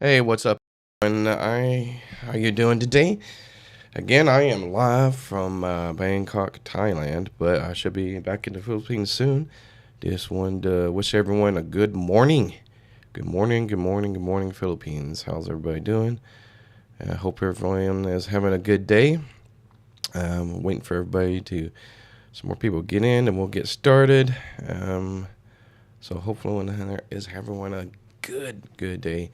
Hey, what's up? And how you doing today? Again, I am live from Bangkok, Thailand, but I should be back in the Philippines soon. Just wanted to wish everyone a good morning. Good morning, good morning, good morning, Philippines. How's everybody doing? I hope everyone is having a good day. Waiting for everybody to some more people get in, and we'll get started. So hopefully, everyone is everyone a good day.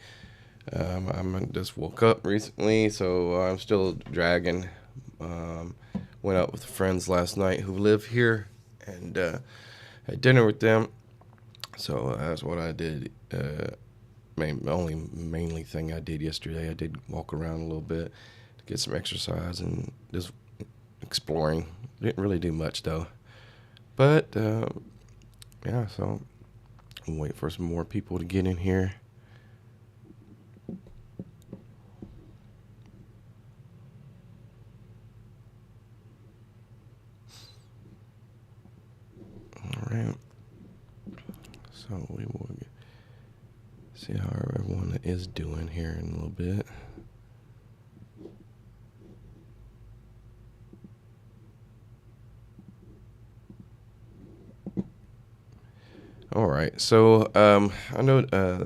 I'm just woke up recently, so I'm still dragging. Um, Went out with friends last night who live here and had dinner with them. So that's what I did. Mainly thing I did yesterday. I did walk around a little bit to get some exercise and just exploring. Didn't really do much though. But yeah, so I'm waiting for some more people to get in here. All right. So we will see how everyone is doing here in a little bit. All right. So I know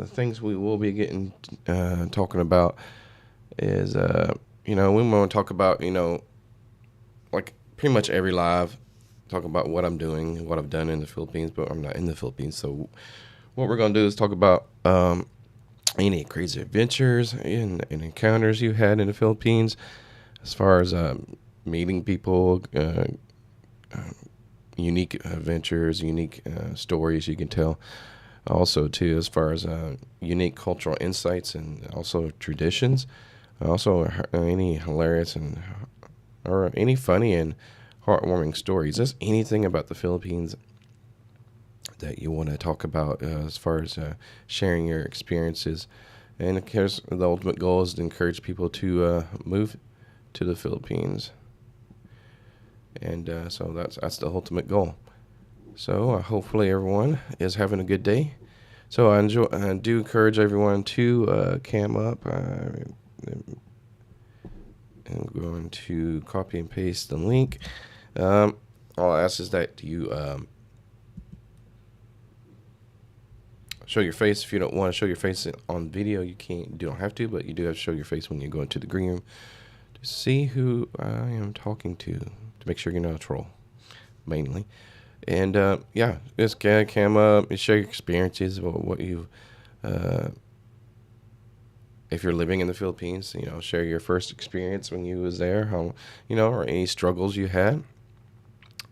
things we will be getting talking about is we want to talk about like pretty much every live talk about what I'm doing, what I've done in the Philippines, but I'm not in the Philippines. So what we're gonna do is talk about any crazy adventures and encounters you had in the Philippines, as far as meeting people, unique adventures, unique stories you can tell. Also, too, as far as unique cultural insights and also traditions. Also, any hilarious and or any funny and heartwarming stories. Just anything about the Philippines that you want to talk about as far as sharing your experiences. And of course, the ultimate goal is to encourage people to move to the Philippines. And so that's the ultimate goal. So hopefully everyone is having a good day. So I do encourage everyone to cam up. I'm going to copy and paste the link. Um, all I ask is that you show your face. If you don't want to show your face on video, you don't have to, but you do have to show your face when you go into the green room to see who I am talking to make sure you're not a troll, mainly. And yeah, just cam up and share your experiences about what you, uh, if you're living in the Philippines, share your first experience when you was there, how, or any struggles you had,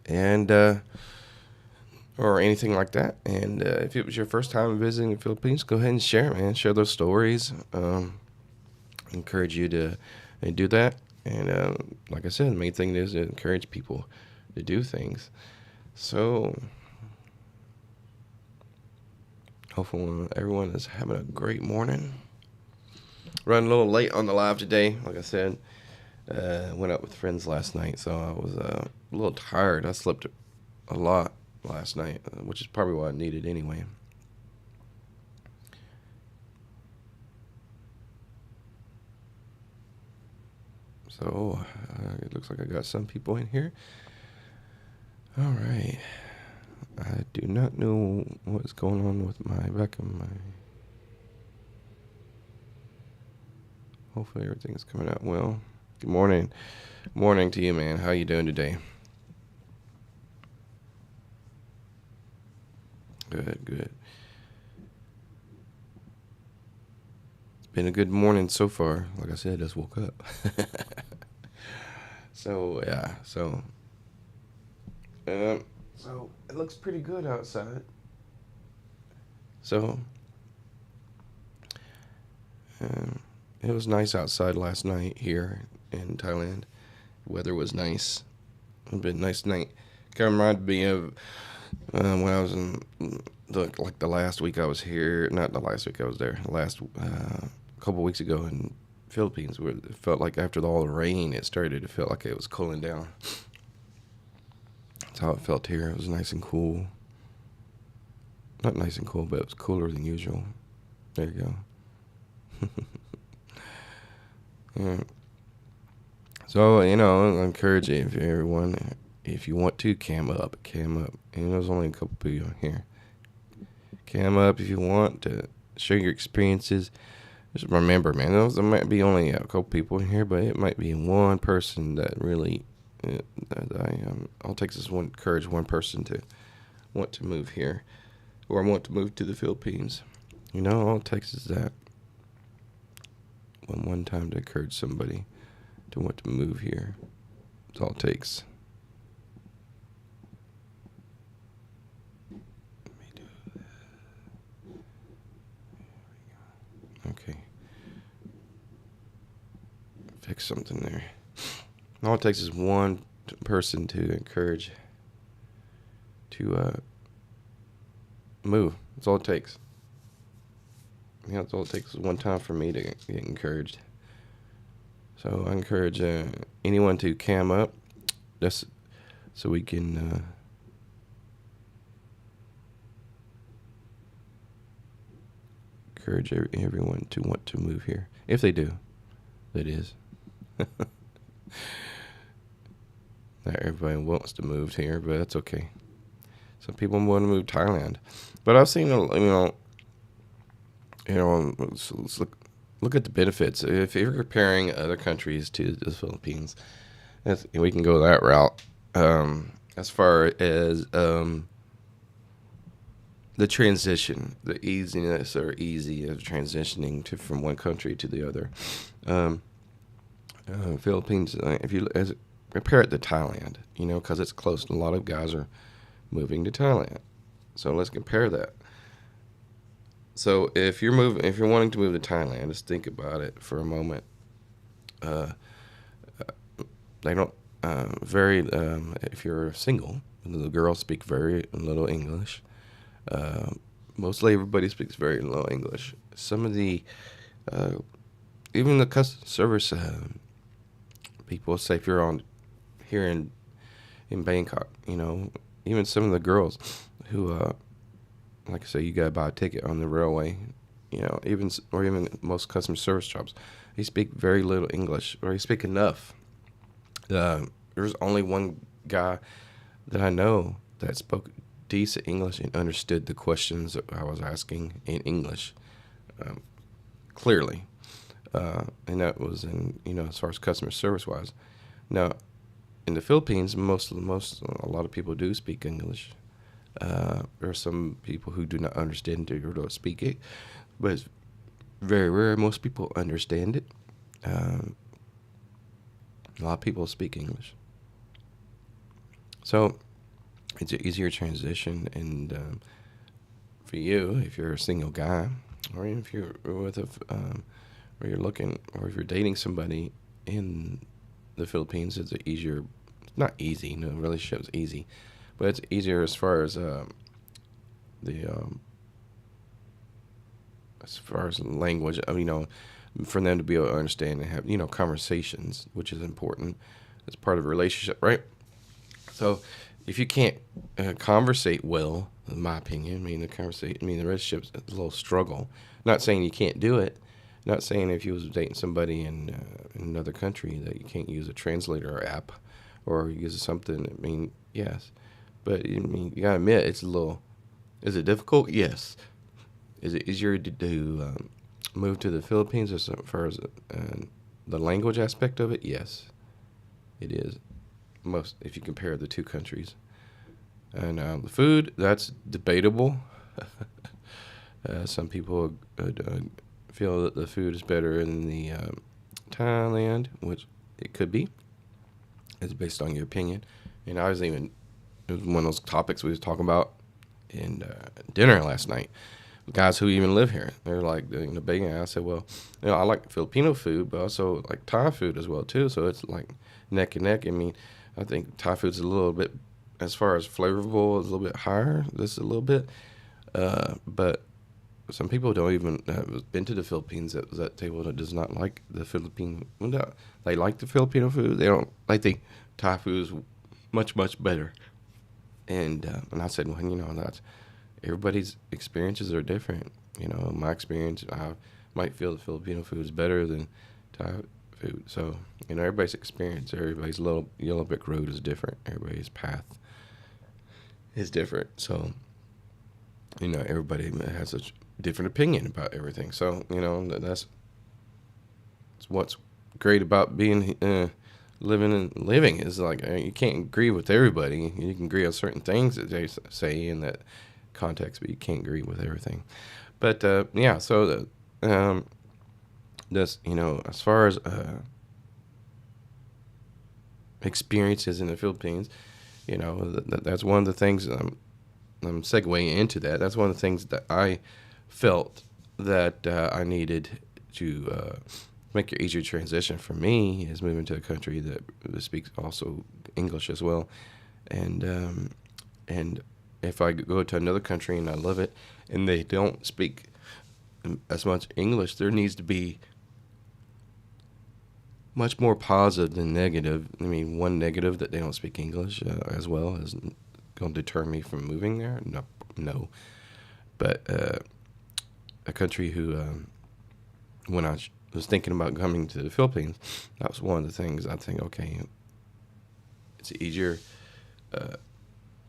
and or anything like that. And if it was your first time visiting the Philippines, go ahead and share, man. Share those stories. Encourage you to do that. And like I said, the main thing is to encourage people to do things. So hopefully everyone is having a great morning. Running a little late on the live today, like I said. Went out with friends last night, so I was a little tired. I slept a lot last night, which is probably what I needed anyway. So it looks like I got some people in here. All right. I do not know what's going on with my back of my. Hopefully everything's coming out well. Good morning. Morning to you, man. How you doing today? Good. It's been a good morning so far. Like I said, I just woke up. So yeah, so it looks pretty good outside. So um, it was nice outside last night here in Thailand. Weather was nice. It's been a nice night. Kind of reminded me of when I was in the last week I was here. Not the last week I was there. Last couple weeks ago in Philippines, where it felt like after all the rain, it started to feel like it was cooling down. That's how it felt here. It was nice and cool. Not nice and cool, but it was cooler than usual. There you go. Yeah. So, I encourage everyone, if you want to, cam up. And there's only a couple people here. Cam up if you want to share your experiences. Just remember, man, there might be only a couple people in here, but it might be one person that really, all it takes is encourage one person to want to move here or want to move to the Philippines. All it takes is that one time to encourage somebody to want to move here. That's all it takes. Let me do that. Okay. Fix something there. All it takes is one person to encourage to move. That's all it takes. That's all it takes is one time for me to get encouraged. So I encourage anyone to cam up, just so we can encourage everyone to want to move here, if they do. That is. Not everybody wants to move here, but that's okay. Some people want to move to Thailand, but I've seen let's look at the benefits. If you're comparing other countries to the Philippines, we can go that route. As far as the transition, the easiness or easy of transitioning from one country to the other. Philippines, if you compare it to Thailand, because it's close. A lot of guys are moving to Thailand, so let's compare that. So if you're wanting to move to Thailand, just think about it for a moment. They don't if you're single, the girls speak very little English. Mostly everybody speaks very little English. Some of the even the customer service people say if you're on here in Bangkok, even some of the girls who like I say, you gotta buy a ticket on the railway, even most customer service jobs, they speak very little English, or they speak enough. There's only one guy that I know that spoke decent English and understood the questions that I was asking in English clearly, and that was as far as customer service wise. Now, in the Philippines, a lot of people do speak English. There are some people who do not understand it or don't speak it, but it's very rare. Most people understand it. A lot of people speak English. So it's an easier transition, and for you, if you're a single guy, or even if you're with or you're looking, or if you're dating somebody in the Philippines, it's easier. Not easy. No, relationship's easy. But it's easier as far as language. For them to be able to understand and have conversations, which is important. It's part of a relationship, right? So if you can't conversate well, in my opinion, the relationship's a little struggle. Not saying you can't do it. Not saying if you was dating somebody in another country that you can't use a translator or app or use something. Yes. But you gotta admit, it's a little. Is it difficult? Yes. Is it easier to move to the Philippines as far as the language aspect of it? Yes, it is. Most if you compare the two countries, and the food, that's debatable. Some people feel that the food is better in the Thailand, which it could be. It's based on your opinion, and it was one of those topics we was talking about in dinner last night. Guys who even live here, they're like debating. I said, well, I like Filipino food, but also like Thai food as well too. So it's like neck and neck. I think Thai food's a little bit, as far as flavorful, is a little bit higher. This a little bit, but some people don't even have been to the Philippines at that table that does not like the Filipino. No, they like the Filipino food. They don't like the Thai food is much better. And I said, well, that's everybody's experiences are different. My experience, I might feel the Filipino food is better than Thai food. So, everybody's experience, everybody's little yellow brick road is different. Everybody's path is different. So, everybody has a different opinion about everything. So, that's what's great about being living is like you can't agree with everybody. You can agree on certain things that they say in that context, but you can't agree with everything. But yeah, so this as far as experiences in the Philippines, that's one of the things I'm segueing into that. That's one of the things that I felt that I needed to make it easier transition for me is moving to a country that speaks also English as well, and if I go to another country and I love it and they don't speak as much English, there needs to be much more positive than negative. I mean, one negative that they don't speak English as well is going to deter me from moving there. No. But a country who, when I was thinking about coming to the Philippines, that was one of the things I think, okay, it's easier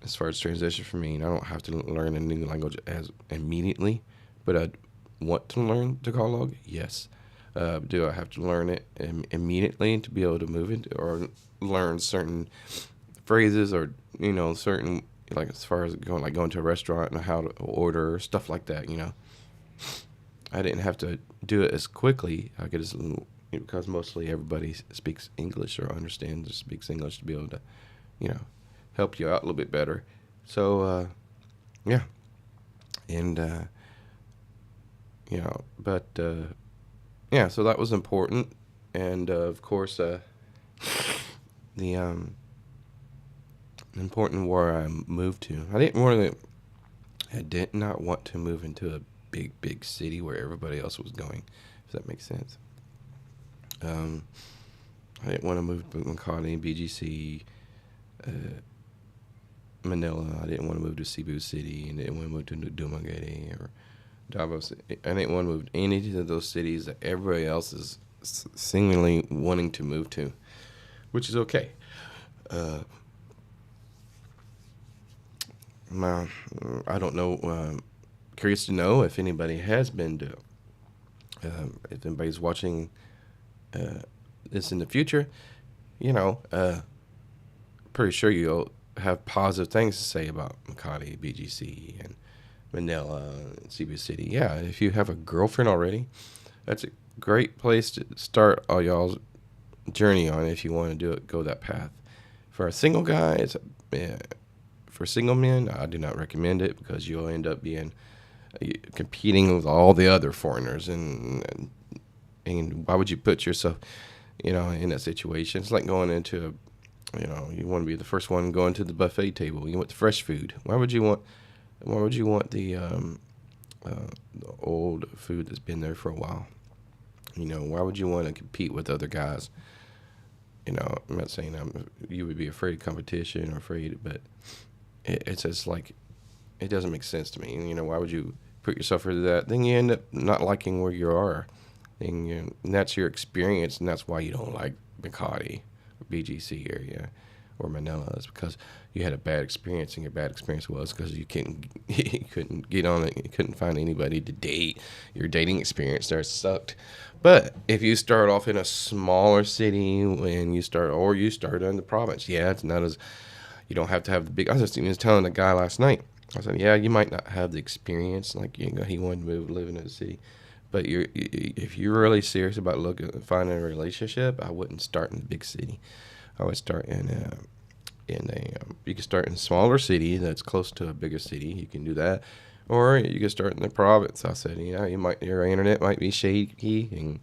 as far as transition for me, and I don't have to learn a new language as immediately, but I want to learn Tagalog, yes. Do I have to learn it immediately to be able to move it, or learn certain phrases, or certain, like as far as going to a restaurant and how to order stuff like that? I didn't have to do it as quickly. I could just, because mostly everybody speaks English or understands or speaks English to be able to, help you out a little bit better. So yeah, and but. Yeah, so that was important, and of course, the important where I moved to. I did not want to move into a big city where everybody else was going, if that makes sense. I didn't want to move to Makati, BGC, Manila. I didn't want to move to Cebu City, and I didn't want to move to Dumaguete or Davos. I didn't want to move to any of those cities that everybody else is seemingly wanting to move to, which is okay. I don't know. Curious to know if anybody has been to, if anybody's watching this in the future. Pretty sure you'll have positive things to say about Makati, BGC, and Manila, Cebu City. Yeah, if you have a girlfriend already, that's a great place to start all y'all's journey on if you want to go that path. For a single guy, for single men, I do not recommend it because you'll end up competing with all the other foreigners, and why would you put yourself, in that situation? It's like going into you want to be the first one going to the buffet table. You want the fresh food. Why would you want the old food that's been there for a while? Why would you want to compete with other guys? I'm not saying you would be afraid of competition or afraid, but it's just like, it doesn't make sense to me. Why would you put yourself through that? Then you end up not liking where you are, and that's your experience, and that's why you don't like Makati or BGC area or Manila, is because you had a bad experience, and your bad experience was because you couldn't get on it, you couldn't find anybody to date. Your dating experience there sucked. But if you start off in a smaller city and you start in the province, yeah, it's not as, you don't have to have the big. I was just telling a guy last night. I said, yeah, you might not have the experience like he wanted to live in a city, but if you're really serious about finding a relationship, I wouldn't start in a big city. I would start you can start in a smaller city that's close to a bigger city. You can do that, or you can start in the province. I said, your internet might be shaky and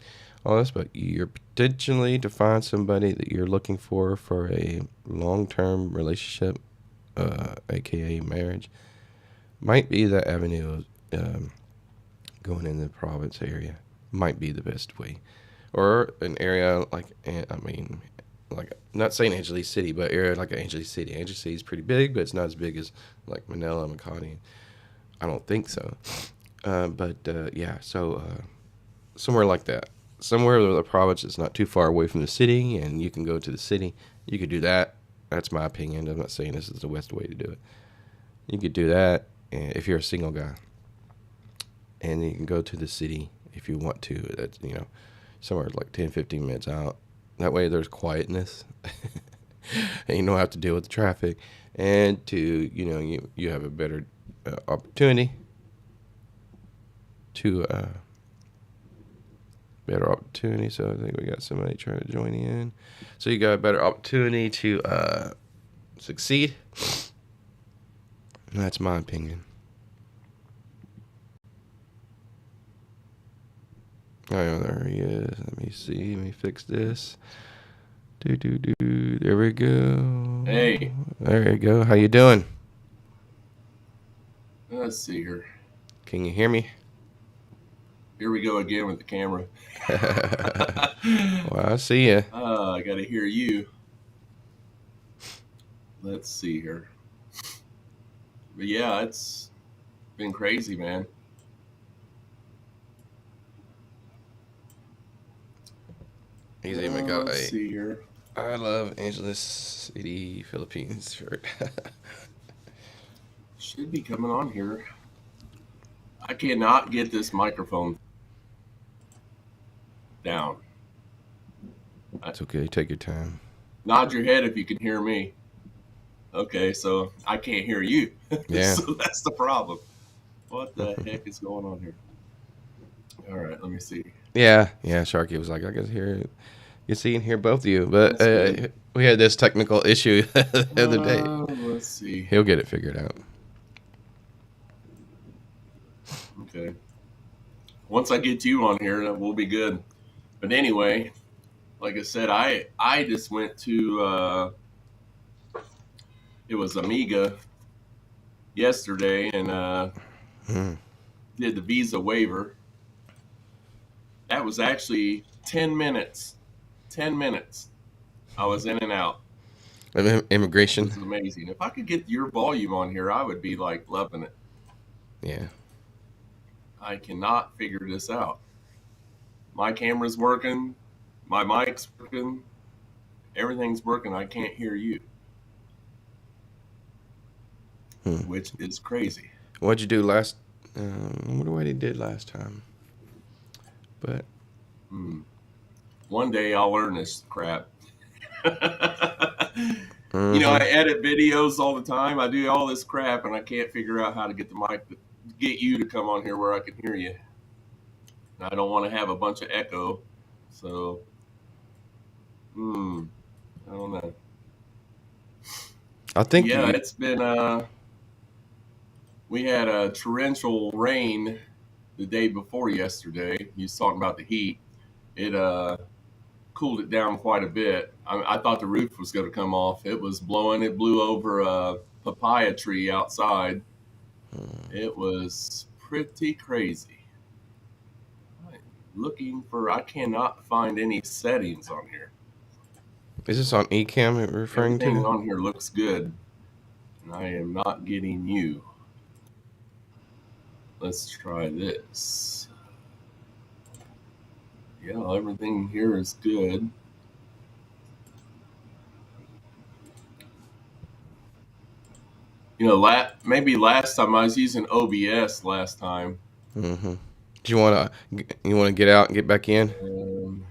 all this, but you're potentially to find somebody that you're looking for a long-term relationship, aka marriage, might be the avenue of going in the province area. Might be the best way, or an area like not saying Angeles City, but area like Angeles City. Angeles City is pretty big, but it's not as big as like Manila and Makati. I don't think so. But yeah, so somewhere like that. somewhere in the province that's not too far away from the city, and you can go to the city, you could do that. That's my opinion. I'm not saying this is the best way to do it. You could do that if you're a single guy, and you can go to the city if you want to. That's somewhere like 10, 15 minutes out. That way, there's quietness, and you don't have to deal with the traffic, and you have a better opportunity to. Better opportunity. So I think we got somebody trying to join in. So you got a better opportunity to succeed. And that's my opinion. Oh, there he is. Let me see. Let me fix this. There we go. Hey. There you go. How you doing? Let's see here. Can you hear me? Here we go again with the camera. Well, I see you. I got to hear you. Let's see here. But yeah, it's been crazy, man. He's even got let's see here. I love Angeles City, Philippines shirt. Should be coming on here. I cannot get this microphone down. It's okay. Take your time. Nod your head if you can hear me. Okay, so I can't hear you. Yeah. So that's the problem. What the heck is going on here? All right, let me see. Yeah. Sharky was like, I can hear, you see and hear both of you, but we had this technical issue the other day. Let's see. He'll get it figured out. Okay. Once I get you on here, we'll be good. But anyway, like I said, I just went to it was Amiga yesterday and did the visa waiver. That was actually 10 minutes. 10 minutes. I was in and out. Immigration. This is amazing. If I could get your volume on here, I would be like loving it. Yeah. I cannot figure this out. My camera's working. My mic's working. Everything's working. I can't hear you. Which is crazy. What'd you do last? I wonder what he did last time. But one day I'll learn this crap. I edit videos all the time. I do all this crap, and I can't figure out how to get the mic, get you to come on here where I can hear you. I don't want to have a bunch of echo, so I don't know. I think it's been we had a torrential rain the day before yesterday. He was talking about the heat. It cooled it down quite a bit. I thought the roof was going to come off. It was blowing. It blew over a papaya tree outside. It was pretty crazy. I cannot find any settings on here. Is this on Ecamm you're referring Everything to? on here looks good, and I am not getting you. Let's try this. Yeah, everything here is good. Maybe last time I was using OBS last time. Mm-hmm. Do you want to get out and get back in?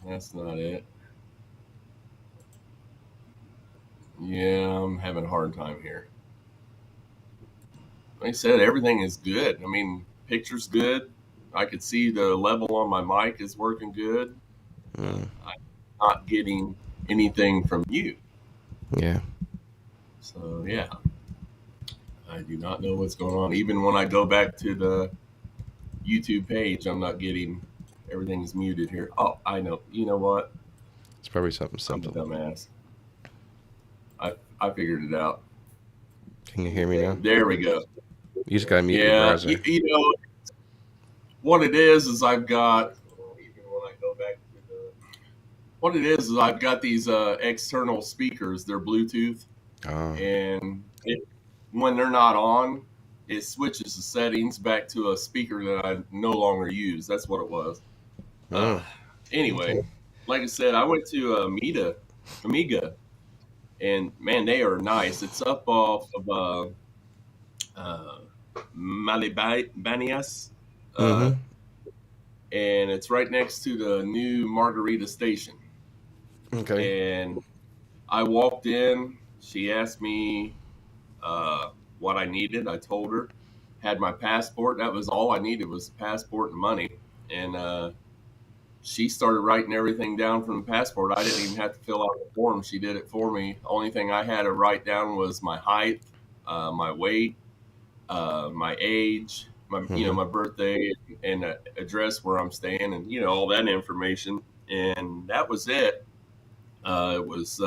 That's not it. Yeah, I'm having a hard time here. Like I said, everything is good. I mean, picture's good. I could see the level on my mic is working good. I'm not getting anything from you. Yeah. So, yeah. I do not know what's going on. Even when I go back to the YouTube page, I'm not getting, everything's muted here. Oh, I know. You know what? It's probably something simple. I'm a dumbass. I figured it out. Can you hear me now? There we go. You just got to mute your browser. What it is I've got, even when I go back to what it is I've got these external speakers. They're Bluetooth. And when they're not on, it switches the settings back to a speaker that I no longer use. That's what it was. Anyway, Okay. like I said, I went to Amiga, and man, they are nice. It's up off of uh, Malibanias, uh, Mm-hmm. and it's right next to the new Margarita station. Okay. And I walked in. She asked me uh, what I needed. I told her, had my passport. That was all I needed was passport and money. And she started writing everything down from the passport. I didn't even have to fill out the form. She did it for me. Only thing I had to write down was my height, my weight, my age, Mm-hmm. my birthday and address where I'm staying, and all that information. And that was it. It was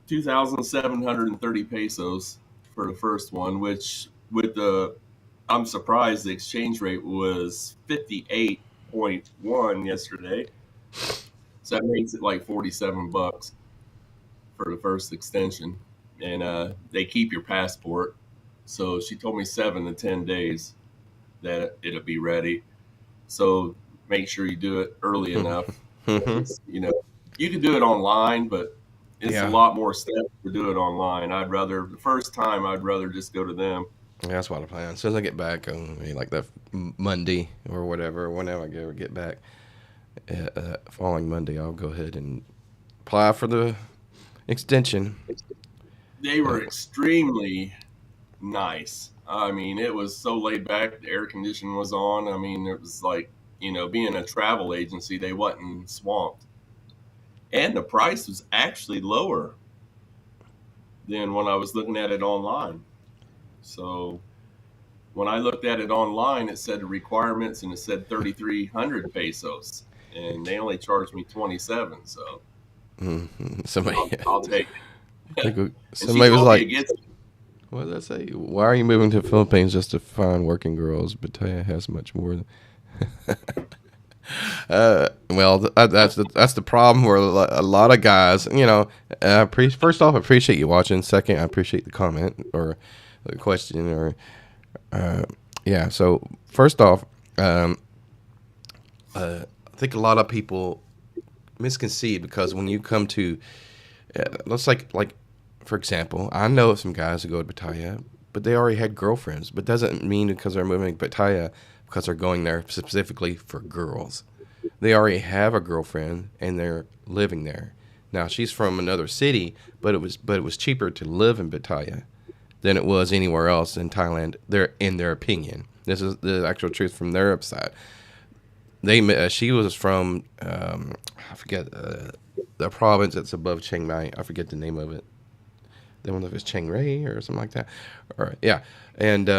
2,730 pesos for the first one, which with the I'm surprised the exchange rate was 58.1 yesterday. So that makes it like 47 bucks for the first extension. And they keep your passport. So she told me 7 to 10 days that it'll be ready. So make sure you do it early enough. Mm-hmm. You can do it online, but it's a Yeah. lot more steps to do it online. The first time, I'd rather just go to them. Yeah, that's what I plan. As soon as I get back, like that Monday or whatever, whenever I get back, following Monday, I'll go ahead and apply for the extension. They Uh, were extremely nice. I mean, it was so laid back. The air conditioning was on. I mean, it was like, being a travel agency, they wasn't swamped. And the price was actually lower than when I was looking at it online. So when I looked at it online, it said the requirements and it said 3,300 pesos, and they only charged me 27. So somebody, I'll take it. And she somebody was told me it like, gets "What did I say? Why are you moving to the Philippines just to find working girls? Battaya has much more." Well, that's the problem where a lot of guys, first off, I appreciate you watching. Second, I appreciate the comment or the question or uh, yeah. So first off, um, I think a lot of people misconceive because when you come to let's like for example, I know some guys who go to Pattaya, but they already had girlfriends. But doesn't mean because they're moving to Pattaya because they're going there specifically for girls. They already have a girlfriend and they're living there. Now she's from another city, but it was cheaper to live in Pattaya than it was anywhere else in Thailand. In their opinion. This is the actual truth from their side. She was from I forget the province that's above Chiang Mai. I forget the name of it. I don't know if it's Chiang Rai or something like that. Or yeah, and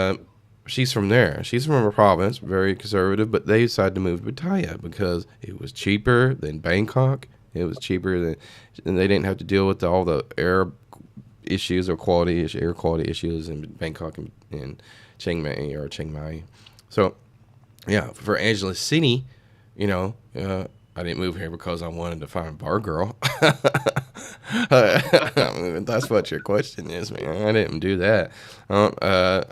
she's from there. She's from a province, very conservative, but they decided to move to Pattaya because it was cheaper than Bangkok. It was cheaper than, and they didn't have to deal with all the air issues or air quality issues in Bangkok and Chiang Mai or Chiang Mai. So yeah, for Angeles City, you know, I didn't move here because I wanted to find a bar girl. That's what your question is, man. I didn't do that. I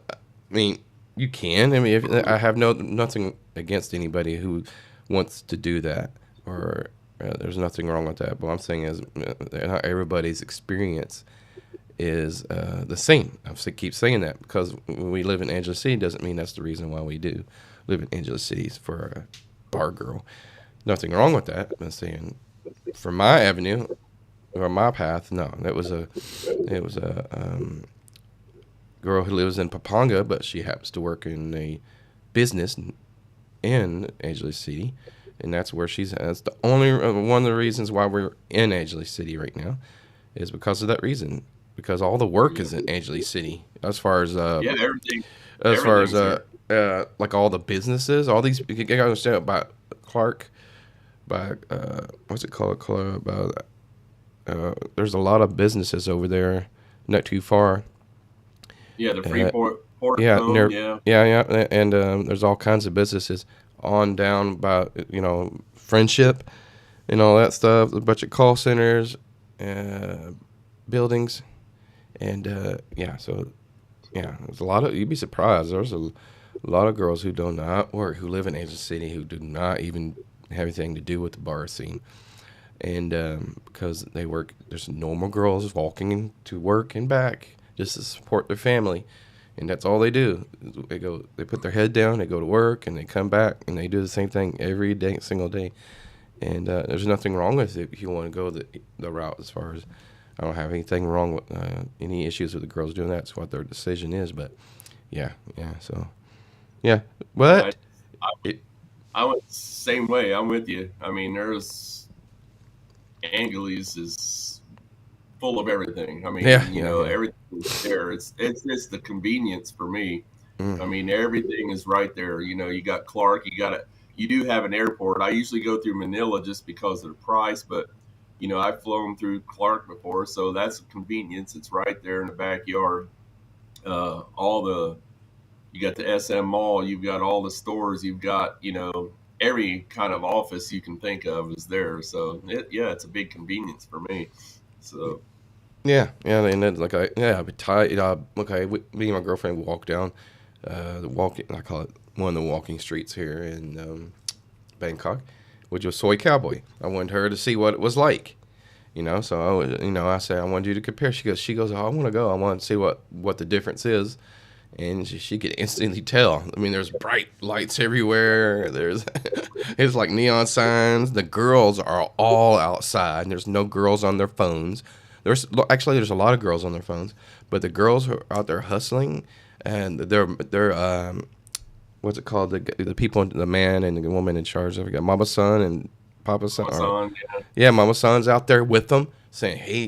mean, you can. I mean, I have nothing against anybody who wants to do that, or there's nothing wrong with that. But what I'm saying is, not everybody's experience is the same. Keep saying that because when we live in Angeles City doesn't mean that's the reason why we do live in Angeles City for a bar girl. Nothing wrong with that. I'm saying for my avenue or my path, no, it was a girl who lives in Pampanga, but she happens to work in a business in Angeles City, and that's where she's. That's the only one of the reasons why we're in Angeles City right now, is because of that reason. Because all the work is in Angeles City, as far as yeah, as everything's here. like all the businesses, all these you gotta understand about Clark, by what's it called? Club. There's a lot of businesses over there, not too far. Yeah, the Uh, Freeport yeah, zone. near, Yeah, yeah, and there's all kinds of businesses on down by Friendship and all that stuff. A bunch of call centers, uh, buildings, and yeah, so yeah, there's a lot of. You'd be surprised. There's a lot of girls who do not work, who live in Asian City, who do not even have anything to do with the bar scene. And because they work, there's normal girls walking to work and back just to support their family, and that's all they do. They put their head down, they go to work, and they come back, and they do the same thing every day, single day. And there's nothing wrong with it if you want to go the route. As far as I don't have anything wrong with any issues with the girls doing that. It's what their decision is. But yeah. So yeah, I, but I, it I went the same way. I'm with you. I mean, there's Angeles is full of everything. I yeah mean, yeah yeah. everything is there. It's just the convenience for me. I Mm, mean, everything is right there. You got Clark. You do have an airport. I usually go through Manila just because of the price, but I've flown through Clark before, so that's a convenience. It's right there in the backyard. All the You got the SM Mall. You've got all the stores. You've got every kind of office you can think of is there. So it's a big convenience for me. So yeah, and then like I'd be tired. Okay, me and my girlfriend walk down the walking. I call it one of the walking streets here in Bangkok, which was Soy Cowboy. I wanted her to see what it was like. So I said I wanted you to compare. She goes, oh, I want to go. I want to see what the difference is, and she could instantly tell. I mean, there's bright lights everywhere. There's it's like neon signs. The girls are all outside. There's no girls on their phones. There's a lot of girls on their phones, but the girls are out there hustling, and they're what's it called, the people, the man and the woman in charge of it. Got Mama Son and Papa Son. my son, yeah, Yeah, Mama Son's out there with them, saying, "Hey,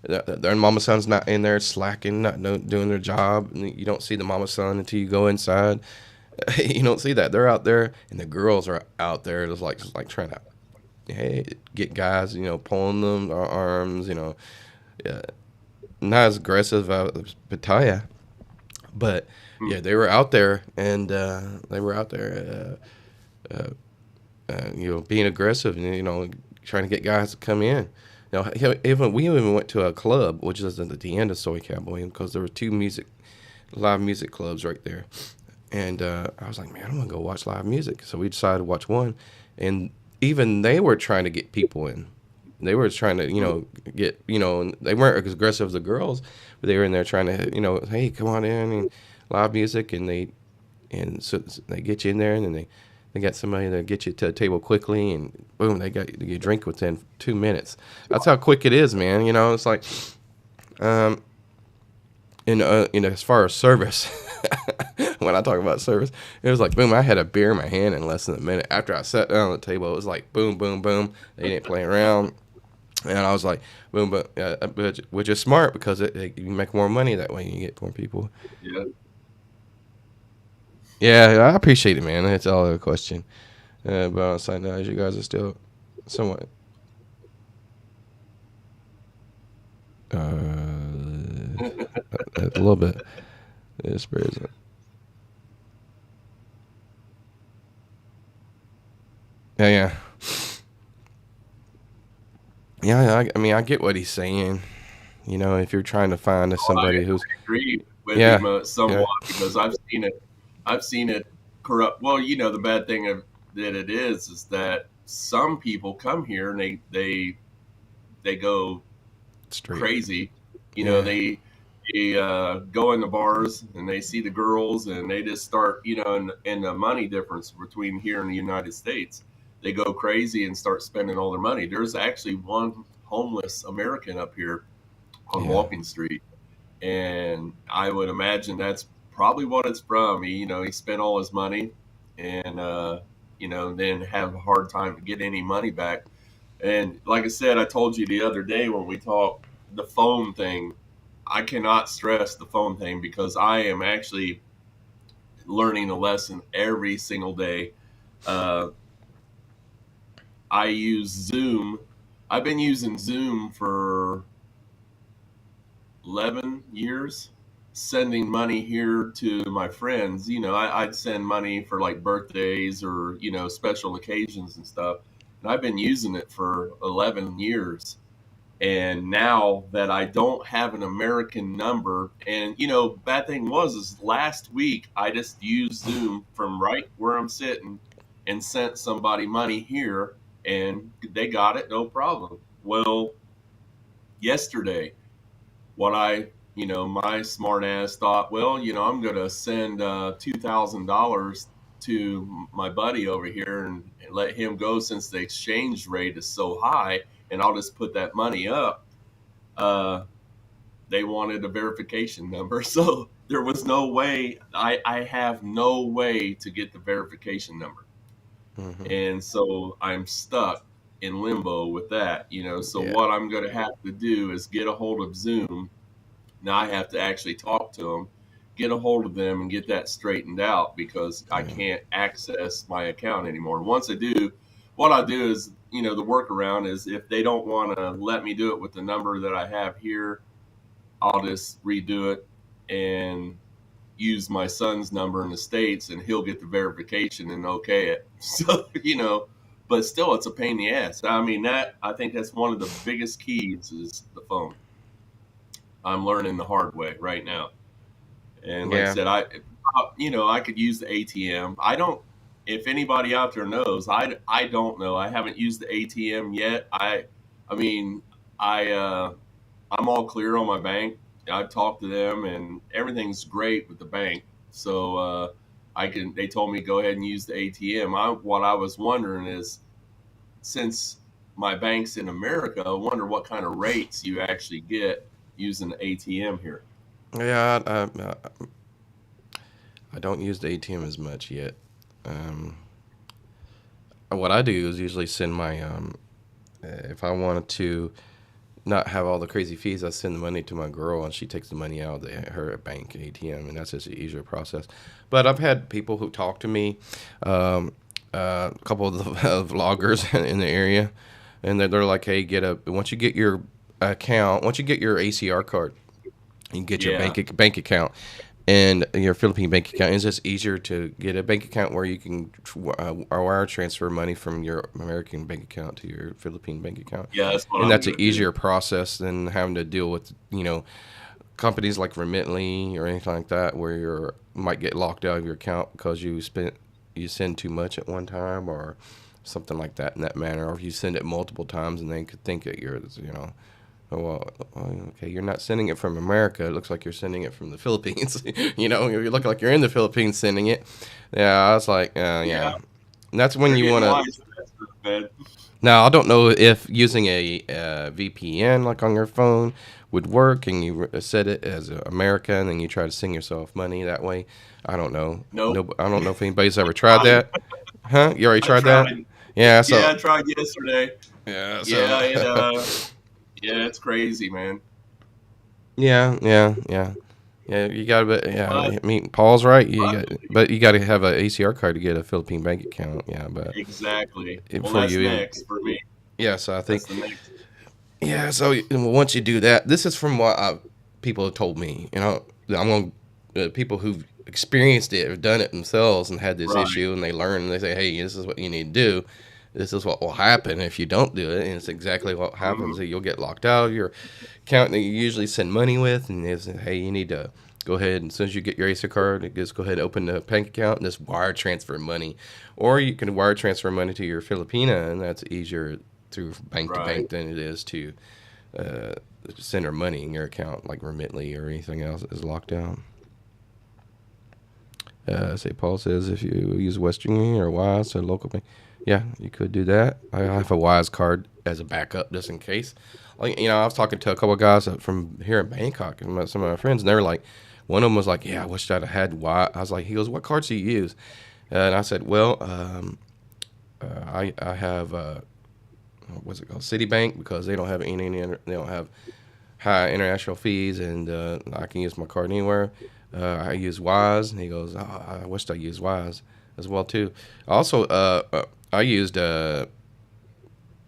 their Mama Son's not in there slacking, not doing their job. And you don't see the Mama Son until you go inside. You don't see that. They're out there, and the girls are out there, just like trying to, hey, get guys, pulling them their arms, yeah, not as aggressive as Pattaya, but mm, yeah, they were out there, and they were out there, being aggressive, and trying to get guys to come in. We even went to a club, which is at the end of Soy Cowboy, because there were two live music clubs right there, and I was like, man, I'm gonna go watch live music. So we decided to watch one, and even they were trying to get people in. They were trying to, mm, get, and they weren't as aggressive as the girls, but they were in there trying to, hey, come on in and live music, and so they get you in there, and then they got somebody that get you to the table quickly, and boom, they got you drink within 2 minutes. That's how quick it is, man. It's like, um, as far as service, when I talk about service, it was like boom, I had a beer in my hand in less than a minute. After I sat down at the table, it was like boom, boom, boom. They didn't play around, and I was like, boom, but which is smart because you make more money that way. You get more people. yeah. Yeah, I appreciate it, man. That's all a question. But on the side now, you guys are still somewhat a little bit. It's present. Yeah, yeah, yeah. I mean, I get what he's saying. If you're trying to find I somebody who's, agree with yeah, him yeah, somewhat because I've seen it. I've seen it corrupt. Well, the bad thing that it is that some people come here and they go straight, crazy. yeah, They go in the bars and they see the girls and they just start, and the money difference between here and the United States. They go crazy and start spending all their money. There's actually one homeless American up here on yeah, Walking Street, and I would imagine that's probably what it's from. He spent all his money, and then have a hard time to get any money back. And like I said, I told you the other day when we talked, the phone thing. I cannot stress the phone thing because I am actually learning a lesson every single day. Uh, I use Zoom. I've been using Zoom for 11 years, sending money here to my friends. I'd send money for like birthdays or, special occasions and stuff. And I've been using it for 11 years. And now that I don't have an American number, and bad thing is last week I just used Zoom from right where I'm sitting, and sent somebody money here, and they got it, no problem. Well, yesterday, what I, my smart ass thought, well, I'm going to send $2,000 to my buddy over here and let him go since the exchange rate is so high, and I'll just put that money up. Uh, they wanted a verification number. So there was no way, I have no way to get the verification number. Hmm. And so I'm stuck in limbo with that, So Yeah. what I'm going to have to do is get a hold of Zoom. Now I have to actually talk to them, get a hold of them, and get that straightened out because I Yeah. can't access my account anymore. Once I do, what I do is, the workaround is if they don't want to let me do it with the number that I have here, I'll just redo it and use my son's number in the States, and he'll get the verification and okay it. So, but still, it's a pain in the ass. I mean, I think that's one of the biggest keys is the phone. I'm learning the hard way right now. And like I Yeah. said, I could use the ATM. I don't, if anybody out there knows, I don't know. I haven't used the ATM yet. I mean, I, I'm all clear on my bank. I've talked to them and everything's great with the bank. So, they told me go ahead and use the ATM. What I was wondering is, since my bank's in America, I wonder what kind of rates you actually get using the ATM here. Yeah. I don't use the ATM as much yet. Um, what I do is usually send my if I wanted to not have all the crazy fees, I send the money to my girl and she takes the money out of her bank ATM, and that's just an easier process. But I've had people who talk to me, um, a couple of the vloggers in the area, and they're like, "Hey, once you get your account, once you get your ACR card, you can get your Yeah. bank account." And your Philippine bank account, it's just easier to get a bank account where you can wire transfer money from your American bank account to your Philippine bank account, Yeah, that's what and I'm that's an gonna do. easier process than having to deal with companies like Remitly or anything like that, where you might get locked out of your account because you send too much at one time or something like that in that manner, or if you send it multiple times and they could think that you're. Oh, well, okay, you're not sending it from America. It looks like you're sending it from the Philippines. You look like you're in the Philippines sending it. Yeah, I was like, Yeah, yeah. And that's when they're you getting want to. wise to that stuff, man. Now, I don't know if using a VPN like on your phone would work, and you set it as America, and then you try to send yourself money that way. I don't know. Nope. No, I don't know if anybody's ever tried Tried. that. Huh? You already I tried that? tried. Yeah. Yeah, So. I tried yesterday. Yeah. So. Yeah, yeah, it's crazy, man. Yeah. Yeah. Yeah. Yeah, you got to, But yeah. I mean, Paul's right. luckily, But you got to have an ACR card to get a Philippine bank account. Yeah, but exactly. Well, before that's you even, next for me. yeah. So I think, That's the next. yeah. So once you do that, this is from what people have told me. I'm going people who've experienced it, have done it themselves, and had this Right. issue, and they learn, and they say, hey, this is what you need to do. This is what will happen if you don't do it, and it's exactly what happens. Hmm. You'll get locked out of your account that you usually send money with, and they say, hey, you need to go ahead and as soon as you get your ACER card, just go ahead and open the bank account and just wire transfer money, or you can wire transfer money to your Filipina, and that's easier through bank to Right. bank than it is to uh, send her money in your account like Remitly or anything else that is locked down. St. Paul says if you use Western Union or Wise or local bank, yeah, you could do that. I have a Wise card as a backup just in case. Like I was talking to a couple of guys from here in Bangkok, and some of my friends, and they were like, one of them was like, "Yeah, I wish I'd have had Wise." I was like, he goes, "What cards do you use?" And I said, "Well, I have what's it called, Citibank, because they don't have they don't have high international fees, and I can use my card anywhere. I use Wise," and he goes, oh, "I wished I used Wise as well too." Also, I used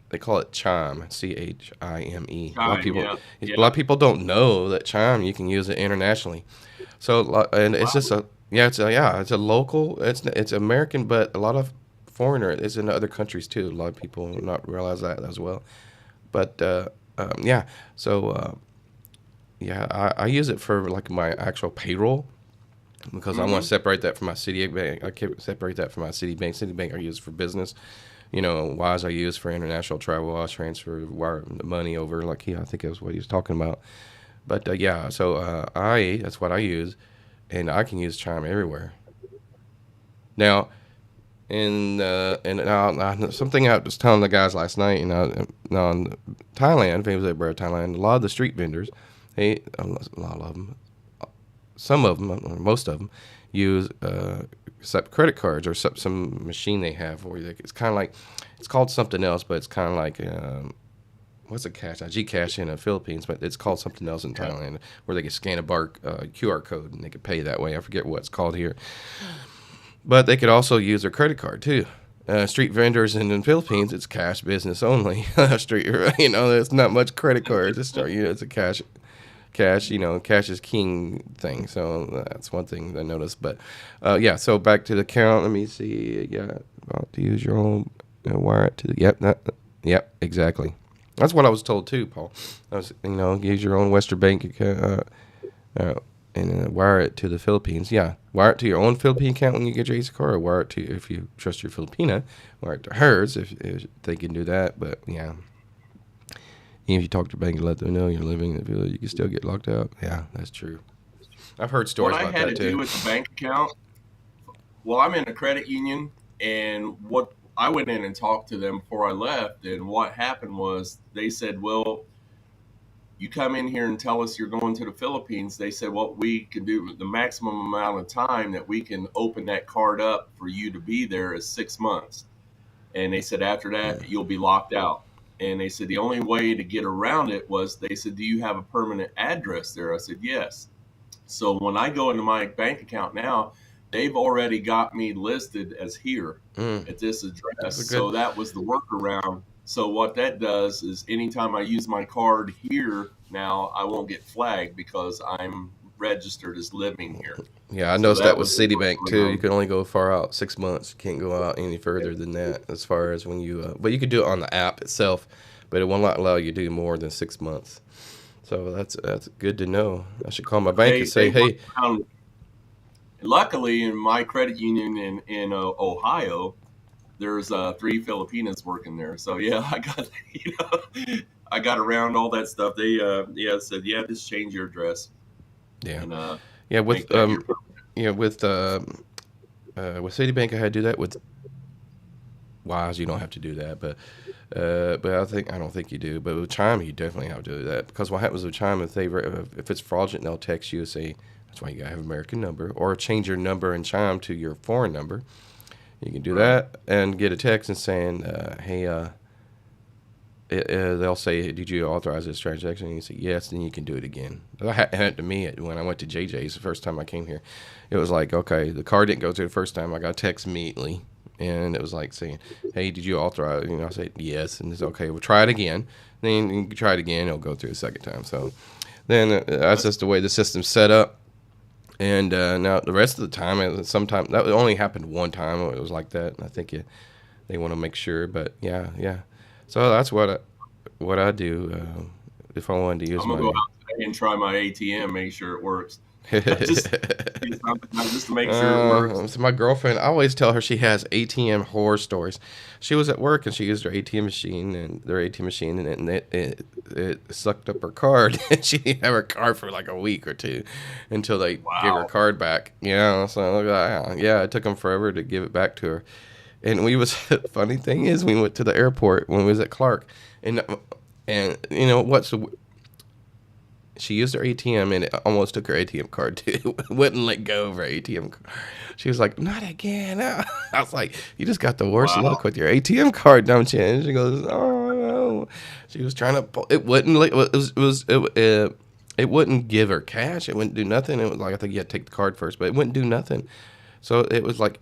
they call it Chime, Chime. Time. Yeah. A lot Yeah. of people don't know that Chime you can use it internationally. So and it's Wow. just it's a local, it's American, but a lot of foreigner is in other countries too. A lot of people not realize that as well. But yeah, so. Yeah, I use it for like my actual payroll. because I want to separate that from my Citibank. I can't separate that from my Citibank. Citibank I use for business. Wise I use for international travel. I transfer wire money over, like I think that's what he was talking about. But that's what I use, and I can use Chime everywhere. Now, something I was telling the guys last night, on Thailand, if he was ever in Thailand, a lot of the street vendors, a lot of them, some of them, or most of them, use credit cards or some machine they have where it's kind of like, it's called something else, but it's kind of like what's a cash? Gcash in the Philippines, but it's called something else in Thailand, where they can scan a QR code and they can pay that way. I forget what it's called here, but they could also use their credit card too. Street vendors in the Philippines, it's cash business only. There's not much credit cards. It's a cash, cash is king thing. So that's one thing I noticed. But so back to the account. Let me see. Yeah, about to use your own wire it to the. Yep, exactly. That's what I was told too, Paul. I was, use your own Western Bank account and wire it to the Philippines. Yeah, wire it to your own Philippine account when you get your Ace card, or wire it to, if you trust your Filipina, wire it to hers if they can do that. But yeah, even if you talk to the bank and let them know you're living in the village, you can still get locked out. Yeah, that's true. I've heard stories about that too. What I had to do with the bank account, well, I'm in a credit union, and I went in and talked to them before I left, and what happened was they said, well, you come in here and tell us you're going to the Philippines. They said what we can do, the maximum amount of time that we can open that card up for you to be there is 6 months. And they said after that, you'll be locked out. And they said the only way to get around it was, they said, do you have a permanent address there? I said, yes. So when I go into my bank account now, they've already got me listed as here at this address. So that was the workaround. So what that does is anytime I use my card here now, I won't get flagged because I'm registered as living here. Yeah, I noticed that with Citibank too. You can only go far out 6 months. You can't go out any further than that as far as when you, but you could do it on the app itself, but it will not allow you to do more than 6 months. So that's good to know. I should call my bank and say, hey. Luckily, in my credit union in Ohio, there's 3 Filipinas working there. So yeah, I got around all that stuff. They said, just change your address. Yeah. And, with Citibank I had to do that. With Wise, you don't have to do that, but I don't think you do. But with Chime, you definitely have to do that, because what happens with Chime, if it's fraudulent, they'll text you and say, that's why you gotta have an American number, or change your number in Chime to your foreign number. You can do that and get a text and saying, hey, they'll say, did you authorize this transaction? And you say, yes, then you can do it again. That happened to me when I went to JJ's the first time I came here. It was like, okay, the card didn't go through the first time. I got a text immediately, and it was like saying, hey, did you authorize? I said, yes. And it's okay, we'll try it again. Then you can try it again. It'll go through the second time. So then that's just the way the system's set up. And now the rest of the time, sometimes that only happened one time. It was like that, and I think they want to make sure. But yeah. So that's what I do if I wanted to use I'm gonna go out today and try my ATM, make sure it works. just to make sure it works. So my girlfriend, I always tell her she has ATM horror stories. She was at work and she used her ATM machine, and it sucked up her card, and she didn't have her card for like a week or two until they gave her card back. So it took them forever to give it back to her. And funny thing is, we went to the airport when we was at Clark, and she used her ATM, and it almost took her ATM card too. Wouldn't let go of her ATM card. She was like, not again. I was like, you just got the worst luck with your ATM card, don't you? And she goes, oh no. She was trying to pull, it wouldn't, it wouldn't give her cash. It wouldn't do nothing. It was like, I think you had to take the card first, but it wouldn't do nothing. So it was like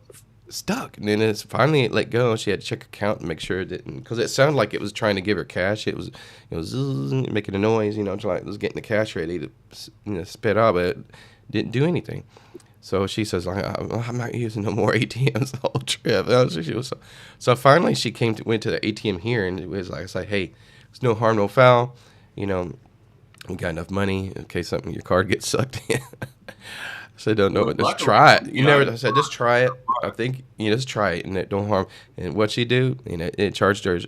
stuck. And then it let go. She had to check her account and make sure it didn't, because it sounded like it was trying to give her cash. It was making a noise, like it was getting the cash ready to spit out, but it didn't do anything. So she says, I'm not using no more ATMs the whole trip. So finally she went to the ATM here, and it was like, I said, hey, there's no harm, no foul. We got enough money in case your card gets sucked in. said, don't know Well, it. Just luckily, try it. you You know, never. I said, just try it. I think you just try it and it don't harm. And what she do, it charged her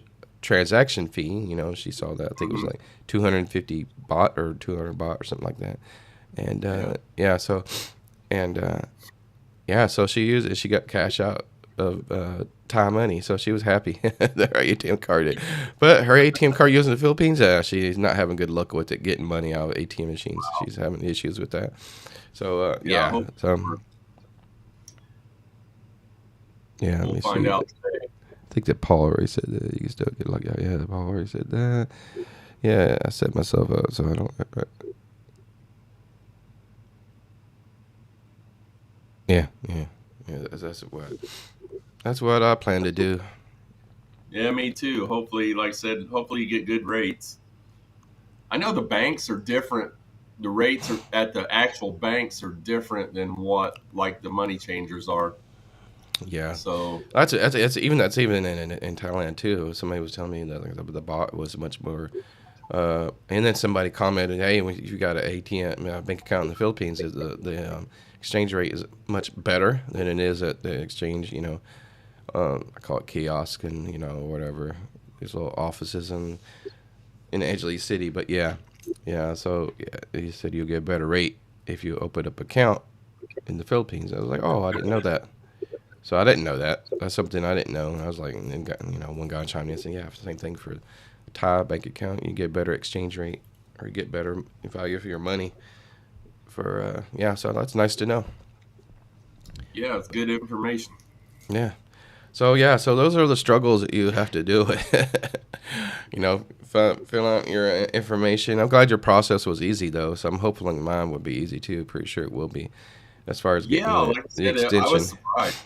transaction fee. She saw that. I think it was mhm, like 250 baht or 200 baht or something like that. And yeah, yeah, so and yeah, so she used it. She got cash out of Thai money, so she was happy that her ATM card. But her ATM card used in the Philippines, she's not having good luck with it getting money out of ATM machines. She's having issues with that. So yeah. I yeah, hope so yeah. Let we'll me find see. out today. I think that Paul already said that you can still get lucky out. Yeah, Paul already said that. Yeah, I set myself up so I don't. Yeah, yeah, yeah. That's what I plan to do. Yeah, me too. Hopefully, like I said, hopefully you get good rates. I know the banks are different. The rates are at the actual banks are different than what like the money changers are. Yeah, So that's even in Thailand too. Somebody was telling me that like, the bot was much more. And then somebody commented, "Hey, if you got an ATM, bank account in the Philippines, the exchange rate is much better than it is at the exchange. I call it kiosk and whatever. These little offices in Angeles City. But yeah. So yeah, he said you'll get a better rate if you open up account in the Philippines. I was like, oh, I didn't know that. So I didn't know that. That's something I didn't know. I was like, and then one guy chimed in and said, yeah, same thing for a Thai bank account. You get better exchange rate or you get better value for your money. Yeah, so that's nice to know. yeah, it's good information. Yeah. So yeah, so those are the struggles that you have to do. Fill out your information. I'm glad your process was easy though, so I'm hoping mine will be easy too. Pretty sure it will be, as far as Yeah, getting the, like I the said, I was extension. surprised.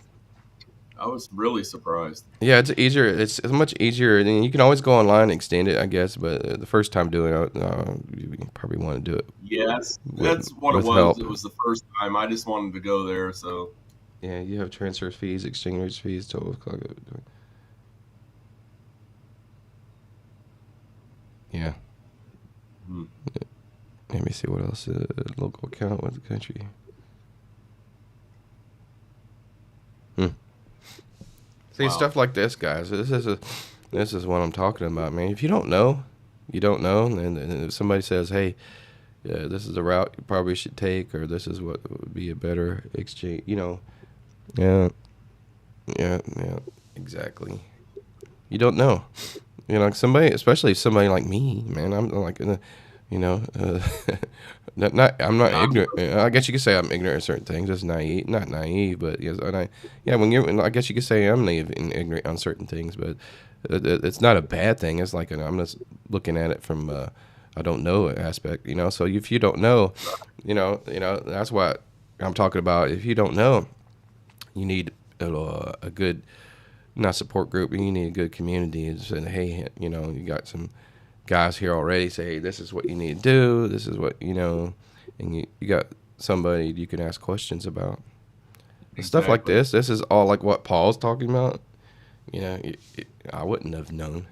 I was really surprised. Yeah, it's easier. It's much easier. And you can always go online and extend it, I guess. But the first time doing it, you probably want to do it Yes, with that's what it with was. help. It was the first time. I just wanted to go there, so Yeah, you have transfer fees, exchange fees, total. Yeah. hmm, Let me see what else. Local account with the country. Hmm. See wow. stuff like this, guys. This is what I'm talking about, man. If you don't know, you don't know. And if somebody says, "Hey, yeah, this is the route you probably should take," or "This is what would be a better exchange," yeah, yeah, exactly. You don't know. Like somebody, especially somebody like me, man. I'm like, you know, uh, I'm not Yeah, ignorant. I guess you could say I'm ignorant of certain things. That's naive, not naive, but yes, yeah, I guess you could say I'm naive and ignorant on certain things, but it's not a bad thing. It's like I'm just looking at it from I don't know aspect. So if you don't know, that's what I'm talking about. If you don't know, you need a good not support group. You need a good community. And say, hey, you got some guys here already. Say, hey, this is what you need to do. This is what and you got somebody you can ask questions about. Stuff like exactly. this. This is all like what Paul's talking about. I wouldn't have known.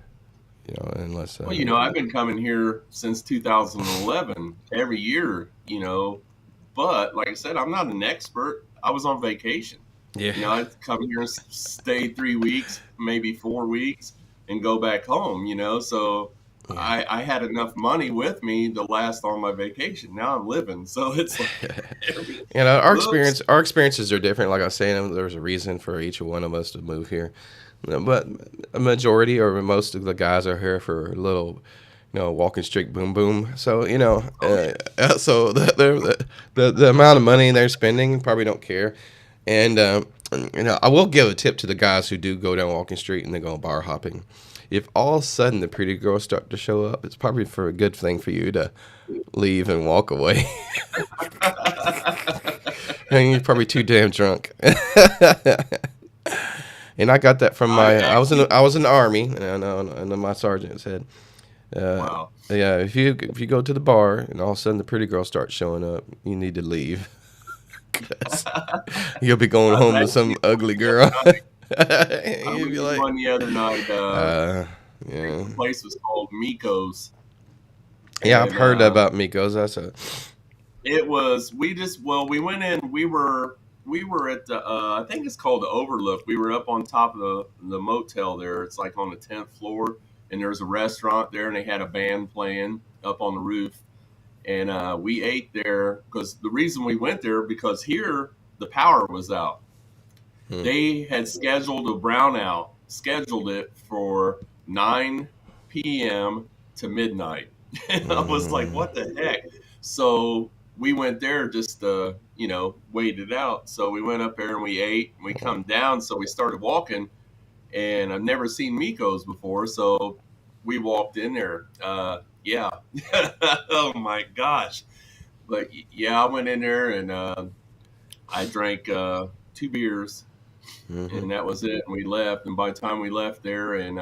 Unless Well, I've been coming here since 2011 every year, but like I said, I'm not an expert. I was on vacation. yeah. I'd come here and stay 3 weeks, maybe 4 weeks, and go back home, So Yeah. I had enough money with me to last on my vacation. Now I'm living. So it's like, every, Our whoops. experiences are different. Like I was saying, there's a reason for each one of us to move here. But a majority or most of the guys are here for a little, walking streak, boom, boom. So Oh, yeah. so the amount of money they're spending probably don't care. And I will give a tip to the guys who do go down Walking Street and they go bar hopping. If all of a sudden the pretty girls start to show up, it's probably for a good thing for you to leave and walk away. And you're probably too damn drunk. And I got that from I I actually, was in the army, and then my sergeant said, wow. "Yeah, if you go to the bar and all of a sudden the pretty girls start showing up, you need to leave, 'cause you'll be going I home met to some you ugly the other girl." night. I You'd went be to like, one the other night. "Yeah, The place was called Miko's, yeah, I've and heard about Migos. That's a It was we just well we went in we were at the I think it's called the Overlook. We were up on top of the motel there. It's like on the 10th floor, and there's a restaurant there, and they had a band playing up on the roof, and we ate there because the reason we went there because here the power was out. Hmm. They had scheduled a brownout, scheduled it for 9 p.m. to midnight. And I was like, Mm. what the heck? So we went there just to, wait it out. So we went up there and we ate and we come down. So we started walking, and I've never seen Miko's before. So we walked in there. Yeah. Oh my gosh. But yeah, I went in there and I drank 2 beers, Mm-hmm. and that was it. And we left. And by the time we left there and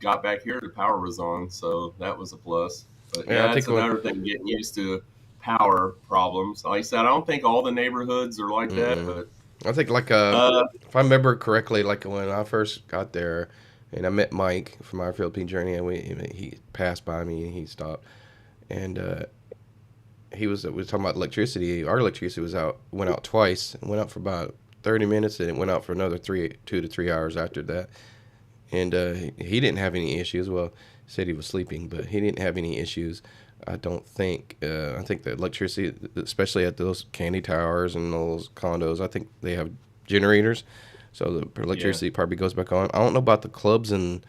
got back here, the power was on, so that was a plus. But Yeah, yeah, I think that's when. another thing, getting used to power problems. Like I said, I don't think all the neighborhoods are like that, Mm-mm. but I think like uh, if I remember correctly, like when I first got there, and I met Mike from our Philippine journey, and he passed by me and he stopped, and he was talking about electricity. Our electricity went out twice, went out for about 30 minutes, and it went out for another 2 to 3 hours after that. And he didn't have any issues. Well, he said he was sleeping, but he didn't have any issues. I don't think. I think the electricity, especially at those candy towers and those condos, I think they have generators, so the yeah, electricity probably goes back on. I don't know about the clubs and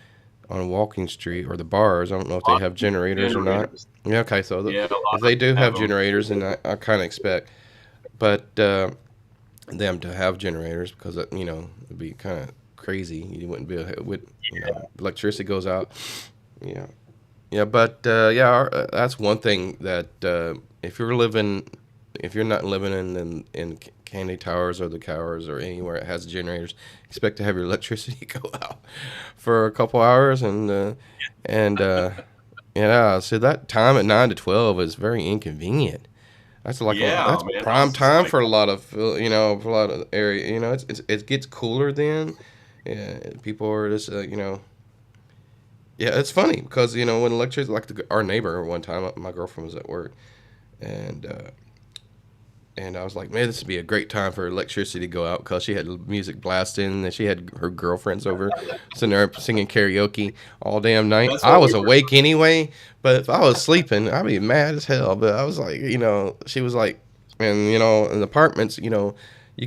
on Walking Street or the bars. I don't know if a they lot have of generators or not. generators. Yeah, okay. So Yeah, a lot if of they do them have have them. generators, then I kind of expect, but them to have generators because it'd be kind of crazy. You wouldn't be able to, with electricity goes out. Yeah, yeah, but yeah, that's one thing that if you're not living in Candy Towers or the Towers or anywhere it has generators, expect to have your electricity go out for a couple hours and yeah, so that time at 9 to 12 is very inconvenient. Yeah, That's man, I prime was just time like, for a lot of for a lot of area. It gets cooler then. Yeah, people are just yeah, it's funny because when electricity, like our neighbor one time, my girlfriend was at work, and and I was like, man, this would be a great time for electricity to go out because she had music blasting and she had her girlfriends over sitting there singing karaoke all damn night. that's I what we was were. awake anyway, but if I was sleeping, I'd be mad as hell. But I was like, she was like, and in the apartments, you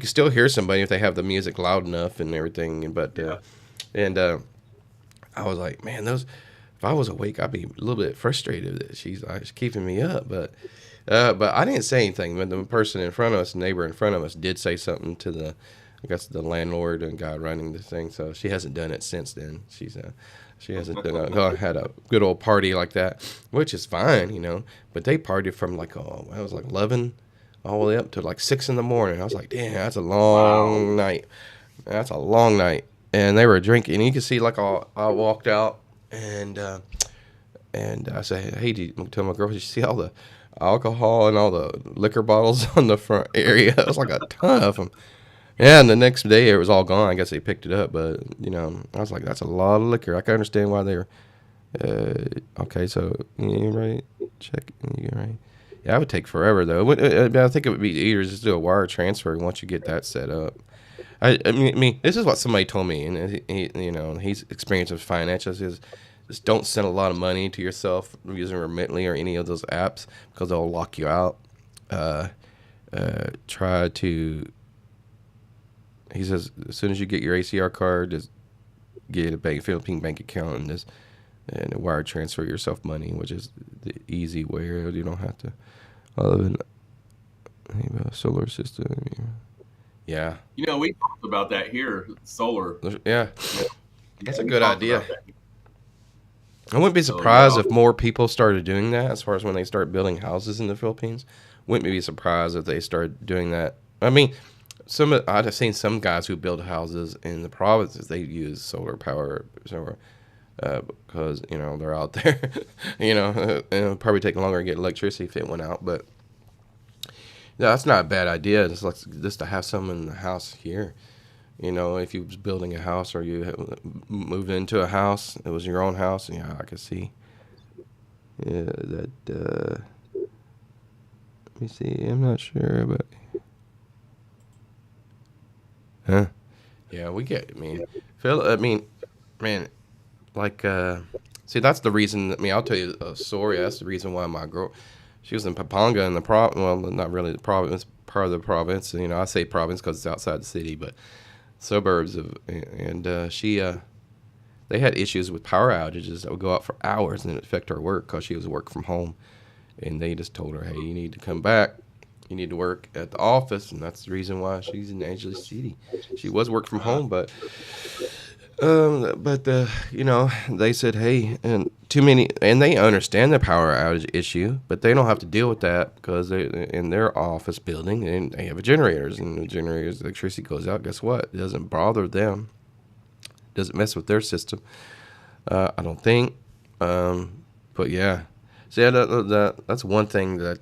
can still hear somebody if they have the music loud enough and everything. But Yeah, and I was like, man, those. If I was awake, I'd be a little bit frustrated that she's keeping me up. But I didn't say anything. But the person in front of us, the neighbor in front of us, did say something to I guess the landlord and guy running the thing. So she hasn't done it since then. She hasn't had a good old party like that, which is fine. But they partied from like it was like 11 all the way up to like 6 in the morning. I was like, damn, that's a wow. long night. That's a long night. And they were drinking. And you can see like I walked out and I said, hey, tell my girlfriend, you see all the alcohol and all the liquor bottles on the front area? It was like a ton of them. Yeah, and the next day it was all gone. I guess they picked it up, but I was like, that's a lot of liquor. I can understand why they were. Okay, so you right? Check you right. Yeah, it would take forever though. I think it would be easier to just do a wire transfer once you get that set up. I mean, this is what somebody told me, and he's experienced with financials is just don't send a lot of money to yourself using Remitly or any of those apps because they'll lock you out. Uh, try to. He says as soon as you get your ACR card, just get a Philippine bank account and wire transfer yourself money, which is the easy way. You don't have to. Other than solar system, yeah, We talked about that here, solar. yeah, Yeah, yeah, that's a we good talked idea. about that. I wouldn't be So yeah, surprised if more people started doing that as far as when they start building houses in the Philippines. Wouldn't be surprised if they started doing that. I mean, I've seen some guys who build houses in the provinces. They use solar power, because they're out there. And it'll probably take longer to get electricity if it went out. But yeah, that's not a bad idea. Just to have some in the house here. If you was building a house or you moved into a house, it was your own house. Yeah, I could see. Yeah, that. Let me see. I'm not sure, but huh? Yeah, we get. I mean, Phil. I mean, man, like, see, that's the reason. I mean, I'll tell you a story. That's the reason why my girl, she was in Pampanga in the well, not really the province, part of the province. You know, I say province because it's outside the city, but suburbs of, and they had issues with power outages that would go out for hours and it affect her work because she was work from home, and they just told her, hey, you need to come back. You need to work at the office, and that's the reason why she's in Angeles City. She was work from home, but you know, they said, hey, and too many, and they understand the power outage issue, but they don't have to deal with that because they in their office building and they have generators, and the generators, electricity goes out. Guess what? It doesn't bother them. Doesn't mess with their system. I don't think. But yeah, so yeah, that's one thing that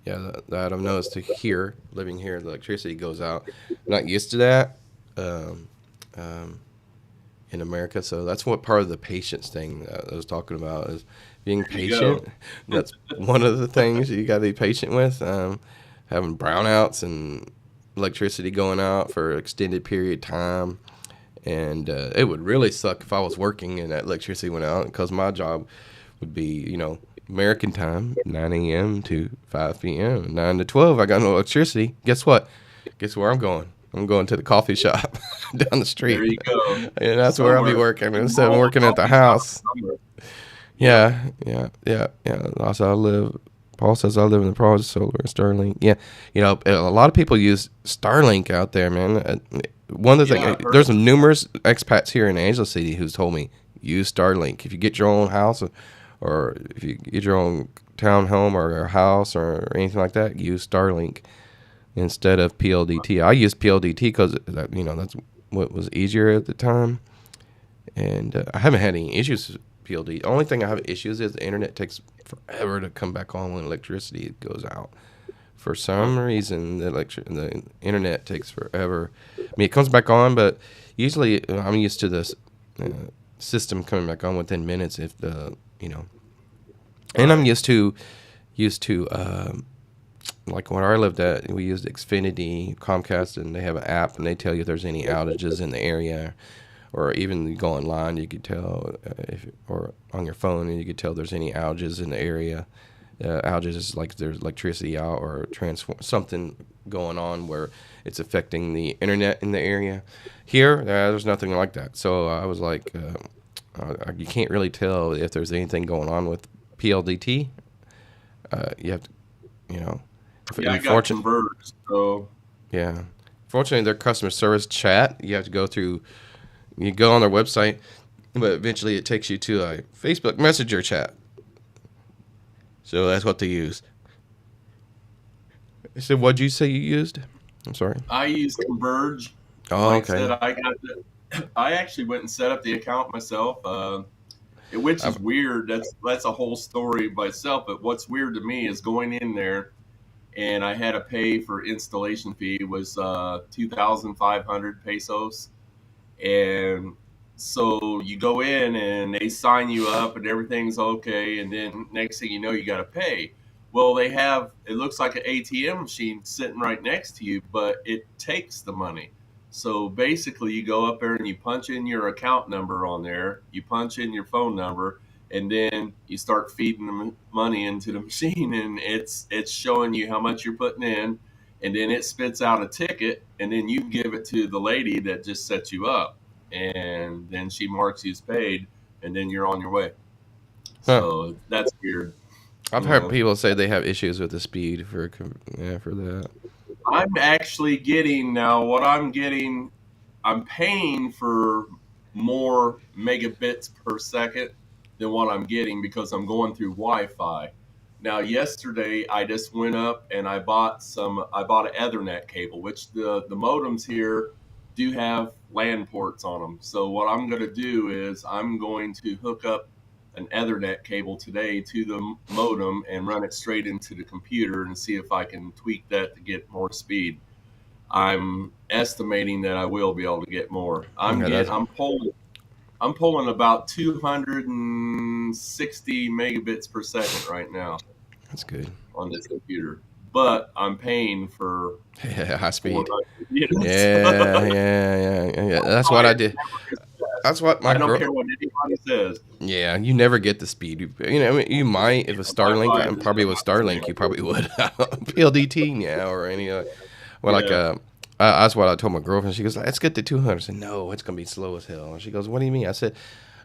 yeah that I've noticed to here living here. The electricity goes out. I'm not used to that. Um, um, in America. So that's what part of the patience thing that I was talking about is being There you go. patient. That's one of the things you got to be patient with. Having brownouts and electricity going out for an extended period of time. And it would really suck if I was working and that electricity went out because my job would be, you know, American time, 9 a.m. to 5 p.m. 9 to 12, I got no electricity. Guess what? Guess where I'm going? I'm going to the coffee shop down the There street. you go. And that's where I'll be Somewhere. working instead of Roll working at the coffee shop house. somewhere. Yep. Yeah. Also, I live. Paul says I live in the province, solar Starlink. Yeah, you know, a lot of people use Starlink out there, man. One of the Yeah, things, I've heard there's of it. numerous expats here in Angela City who's told me use Starlink. If you get your own house, or if you get your own town home or a house or anything like that, use Starlink instead of PLDT. I use PLDT because you know that's what was easier at the time, and I haven't had any issues with PLD. The only thing I have issues is the internet takes forever to come back on when electricity goes out. For Huh. some reason, the internet takes forever. I mean, it comes back on, but usually I'm used to this uh, system coming back on within minutes. If the you know, and I'm Right. used to like where I lived at, we used Xfinity, Comcast, and they have an app, and they tell you if there's any outages in the area, or even you go online, you could tell or on your phone, and you could tell there's any outages in the area. Outages is like there's electricity out or transform something going on where it's affecting the internet in the area. Here, there's nothing like that. So I was like, you can't really tell if there's anything going on with PLDT. You have to, you know, if Yeah, I you got fortunate, converged. So yeah. Fortunately, their customer service chat, you have to go through. You go on their website, but eventually it takes you to a Facebook Messenger chat. So that's what they use. So what'd you say you used? I'm sorry. I use Converge. Oh, Like I okay. said, I got the, I actually went and set up the account myself, which is I've, weird. That's a whole story by itself. But what's weird to me is going in there and I had to pay for installation fee was 2,500 pesos, and so you go in and they sign you up and everything's okay, and then next thing you know you got to pay. Well, they have, it looks like an ATM machine sitting right next to you, but it takes the money. So basically you go up there and you punch in your account number on there, you punch in your phone number, and then you start feeding the money into the machine, and it's showing you how much you're putting in, and then it spits out a ticket, and then you give it to the lady that just set you up, and then she marks you as paid, and then you're on your way. huh. So that's weird, I've you heard know. people say they have issues with the speed for yeah for that. I'm actually getting now what I'm getting. I'm paying for more megabits per second than what I'm getting because I'm going through Wi-Fi. Now, yesterday I just went up and I bought some. I bought an Ethernet cable, which the modems here do have LAN ports on them. So what I'm going to do is I'm going to hook up an Ethernet cable today to the modem and run it straight into the computer and see if I can tweak that to get more speed. I'm estimating that I will be able to get more. Yeah, I'm pulling about 260 megabits per second right now that's good. on this computer, but I'm paying for Yeah, high speed. 400 units. Yeah, yeah, yeah, yeah. That's what I I am did. never obsessed. That's what my I don't girl. care what anybody says. Yeah, you never get the speed. I mean, you might if a Yeah, Starlink. Wi-Fi I'm is just probably with not the same. Starlink, you probably would. PLDT, yeah, or any. Well, like Yeah, that's what I told my girlfriend. She goes, "Let's get to 200." I said, "No, it's gonna be slow as hell." And she goes, "What do you mean?" I said,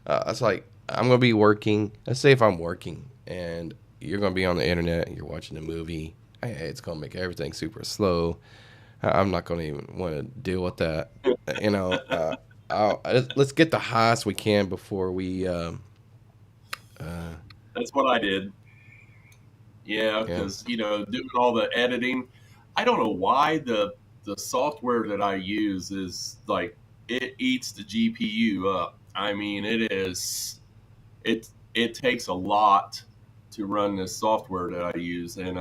"I was like, I'm gonna be working. Let's say if I'm working and you're gonna be on the internet, you're watching a movie. It's gonna make everything super slow. I'm not gonna even want to deal with that. You know, let's get the highest we can before we, uh, that's what I did. Yeah, yeah, because doing all the editing, I don't know why the software that I use is like it eats the GPU up. I mean, it takes a lot to run this software that I use, and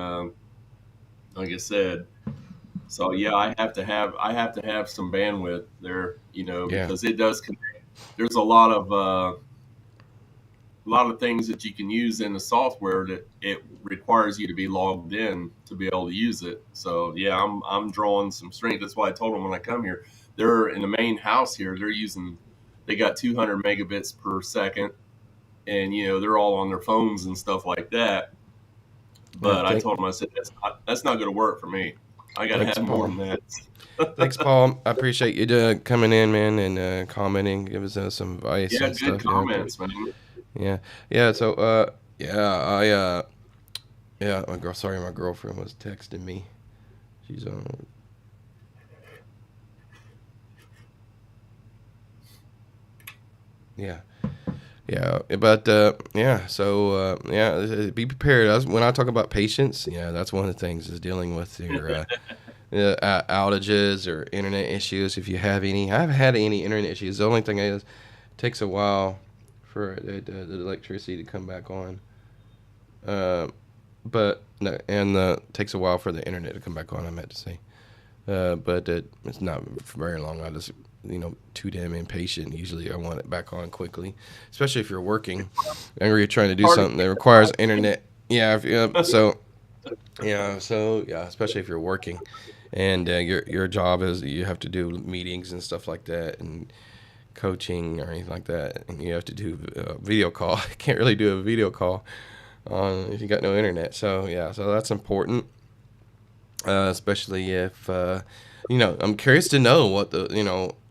like I said, so yeah, I have to have some bandwidth there, yeah, because it does connect. There's a lot of things that you can use in the software that it requires you to be logged in to be able to use it. So yeah, I'm drawing some strength. That's why I told them when I come here, they're in the main house here. They got 200 megabits per second, and they're all on their phones and stuff like that. yeah. But I told them, I said that's not going to work for me. I got to Thanks, have more Paul. than that. Thanks, Paul. I appreciate you coming in, man, and commenting, give us some advice Yeah, and good stuff. Yeah, comments, man. yeah, yeah. So, yeah, yeah. Sorry, my girlfriend was texting me. She's on. Yeah, yeah. But yeah. So yeah, be prepared. When I talk about patience, yeah, that's one of the things is dealing with your outages or internet issues. If you have any, I haven't had any internet issues. The only thing is, it takes a while for the electricity to come back on. Uh, but no, and takes a while for the internet to come back on. I meant to say, but it's not very long. I just too damn impatient. Usually, I want it back on quickly, especially if you're working and you're trying to do Hard to something that requires internet. Yeah, so yeah, so yeah, especially if you're working, and your job is you have to do meetings and stuff like that, and coaching or anything like that, and you have to do a video call. Can't really do a video call on if you got no internet. So yeah, so that's important, especially if I'm curious to know what the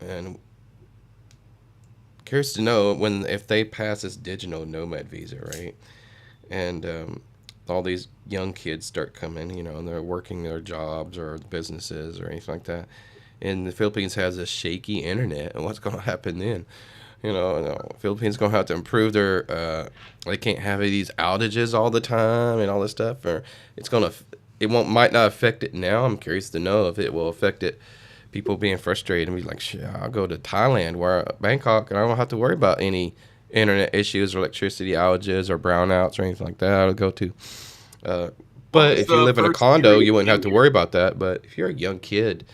and curious to know when if they pass this digital nomad visa, right? And all these young kids start coming, and they're working their jobs or businesses or anything like that. And the Philippines has a shaky internet, and what's going to happen then? Philippines going to have to improve their. They can't have these outages all the time and all this stuff, or it's going to. It won't might not affect it now. I'm curious to know if it will affect it. People being frustrated and be like, "Shit, I'll go to Thailand, where Bangkok, and I don't have to worry about any internet issues or electricity outages or brownouts or anything like that. I'll go to." Uh, What but was if you the live in a first year condo, you you wouldn't have came to here? worry about that. But if you're a young kid,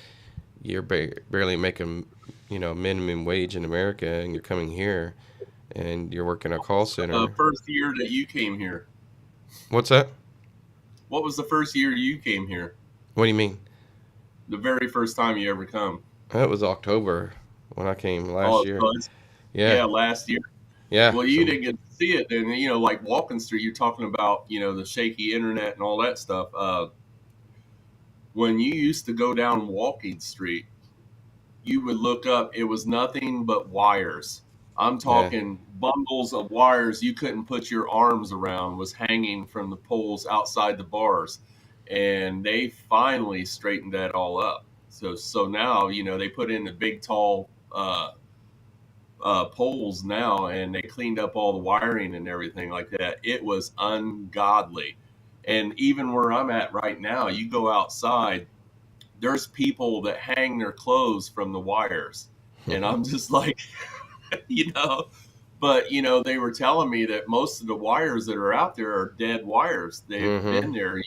you're barely making, minimum wage in America, and you're coming here, and you're working a call The center. first year that you came here? What's that? What was the first year you came here? What do you mean? The very first time you ever come? That was October when I came last Oh, year. so Yeah, yeah, last year. yeah. Well, you So didn't get to see it then. Like walking through, you're talking about, the shaky internet and all that stuff. When you used to go down Walking Street, you would look up, it was nothing but wires. I'm yeah, talking bundles of wires you couldn't put your arms around was hanging from the poles outside the bars. And they finally straightened that all up. So now, they put in the big tall poles now, and they cleaned up all the wiring and everything like that. It was ungodly. And even where I'm at right now, you go outside, there's people that hang their clothes from the wires. And I'm just like, you know, but they were telling me that most of the wires that are out there are dead wires. They've mm-hmm. been there,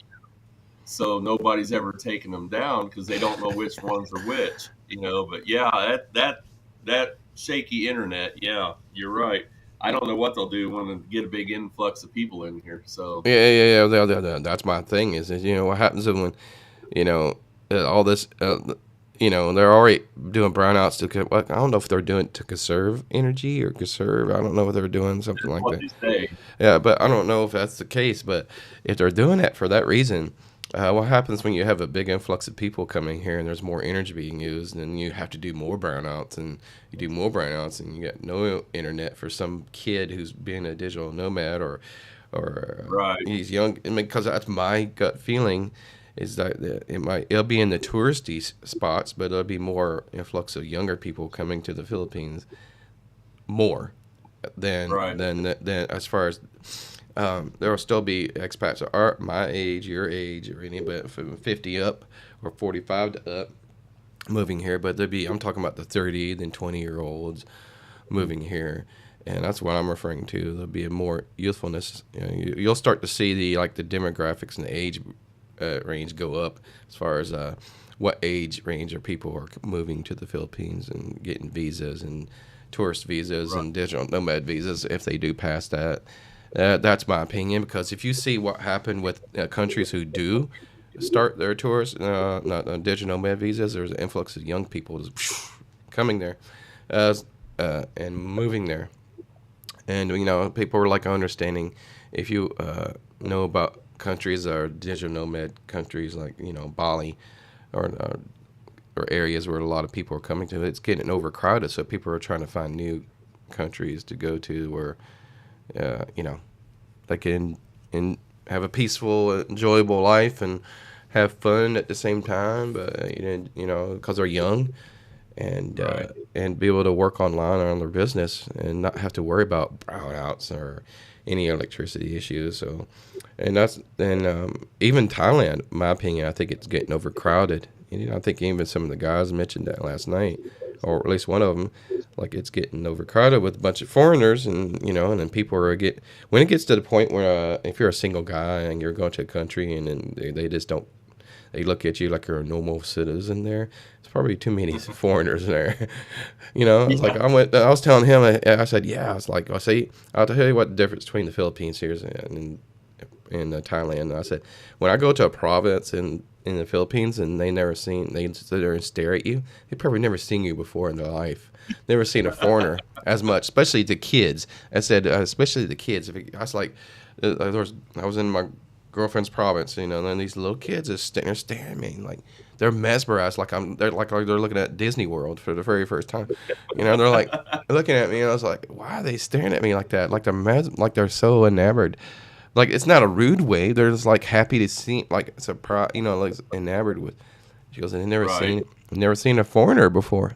so nobody's ever taken them down because they don't know which ones are which. But yeah, that shaky internet. Yeah, you're right. I don't know what they'll do when they get a big influx of people in here. So That's my thing. Is what happens when all this. They're already doing brownouts I don't know if they're doing it to conserve energy or conserve. I don't know if they're doing something that's like what that. they say. Yeah, but I don't know if that's the case. But if they're doing that for that reason, what happens when you have a big influx of people coming here and there's more energy being used, and you have to do more brownouts, and you do more brownouts, and you get no internet for some kid who's being a digital nomad, or Right, he's young. I mean, because that's my gut feeling is that it'll be in the touristy spots, but it'll be more influx of younger people coming to the Philippines more right, than as far as there will still be expats that are my age, your age, or anybody from 50 up or 45 to up moving here. But I'm talking about the 30, then 20-year olds moving here, and that's what I'm referring to. There'll be a more youthfulness. You'll start to see the demographics and the age range go up as far as what age range of people are moving to the Philippines and getting visas and tourist visas right. and digital nomad visas if they do pass that. That's my opinion, because if you see what happened with countries who do start their tours, not digital nomad visas, there's an influx of young people just coming there uh, and moving there. And people are like understanding if you know about countries that are digital nomad countries like Bali or or areas where a lot of people are coming to. It's getting overcrowded, so people are trying to find new countries to go to where you know they can have a peaceful, enjoyable life and have fun at the same time, but because they're young Right. and be able to work online on their business and not have to worry about brownouts or any electricity issues. So, and even Thailand, in my opinion, I think it's getting overcrowded. I think even some of the guys mentioned that last night, or at least one of them, like it's getting overcrowded with a bunch of foreigners, and then people are when it gets to the point where if you're a single guy and you're going to a country and then they just don't they look at you like you're a normal citizen there. It's probably too many foreigners there. I was like, Yeah. I was telling him, I said, yeah, I was like, I'll tell you what the difference between the Philippines here is and Thailand. And I said, when I go to a province in the Philippines and they sit there and stare at you, they probably never seen you before in their life. Never seen a foreigner as much, especially the kids. I said, especially the kids. I was like, I was in my girlfriend's province, and then these little kids are staring at me like they're mesmerized, like they're looking at Disney World for the very first time. They're like looking at me, and I was like, why are they staring at me like that? Like like they're so enamored. Like it's not a rude way. They're just like happy to see, like surprised, like enamored with. She goes, and Right. never seen a foreigner before.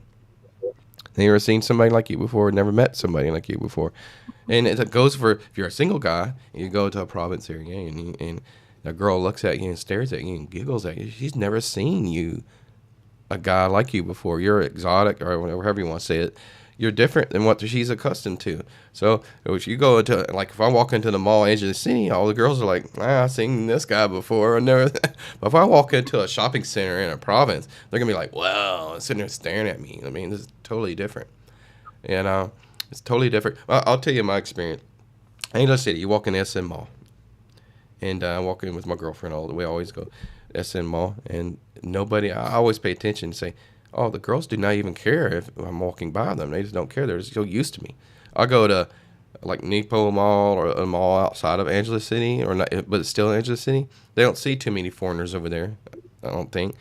They never seen somebody like you before. Never met somebody like you before. And it goes for if you're a single guy and you go to a province area and a girl looks at you and stares at you and giggles at you. She's never seen a guy like you before. You're exotic or whatever, however you want to say it. You're different than what she's accustomed to. So if you go into like if I walk into the mall edge of the city, all the girls are like, I've seen this guy before. I never. But if I walk into a shopping center in a province, they're gonna be like, wow, sitting there staring at me. I mean, this is totally different. And it's totally different. I'll tell you my experience. Angel City, you walk in SM Mall, and I walk in with my girlfriend. We always go SM Mall, and nobody. I always pay attention and say, "Oh, the girls do not even care if I'm walking by them. They just don't care. They're just so used to me." I'll go to like Nipo Mall or a mall outside of Angeles City, or not, but it's still Angeles City. They don't see too many foreigners over there. I don't think.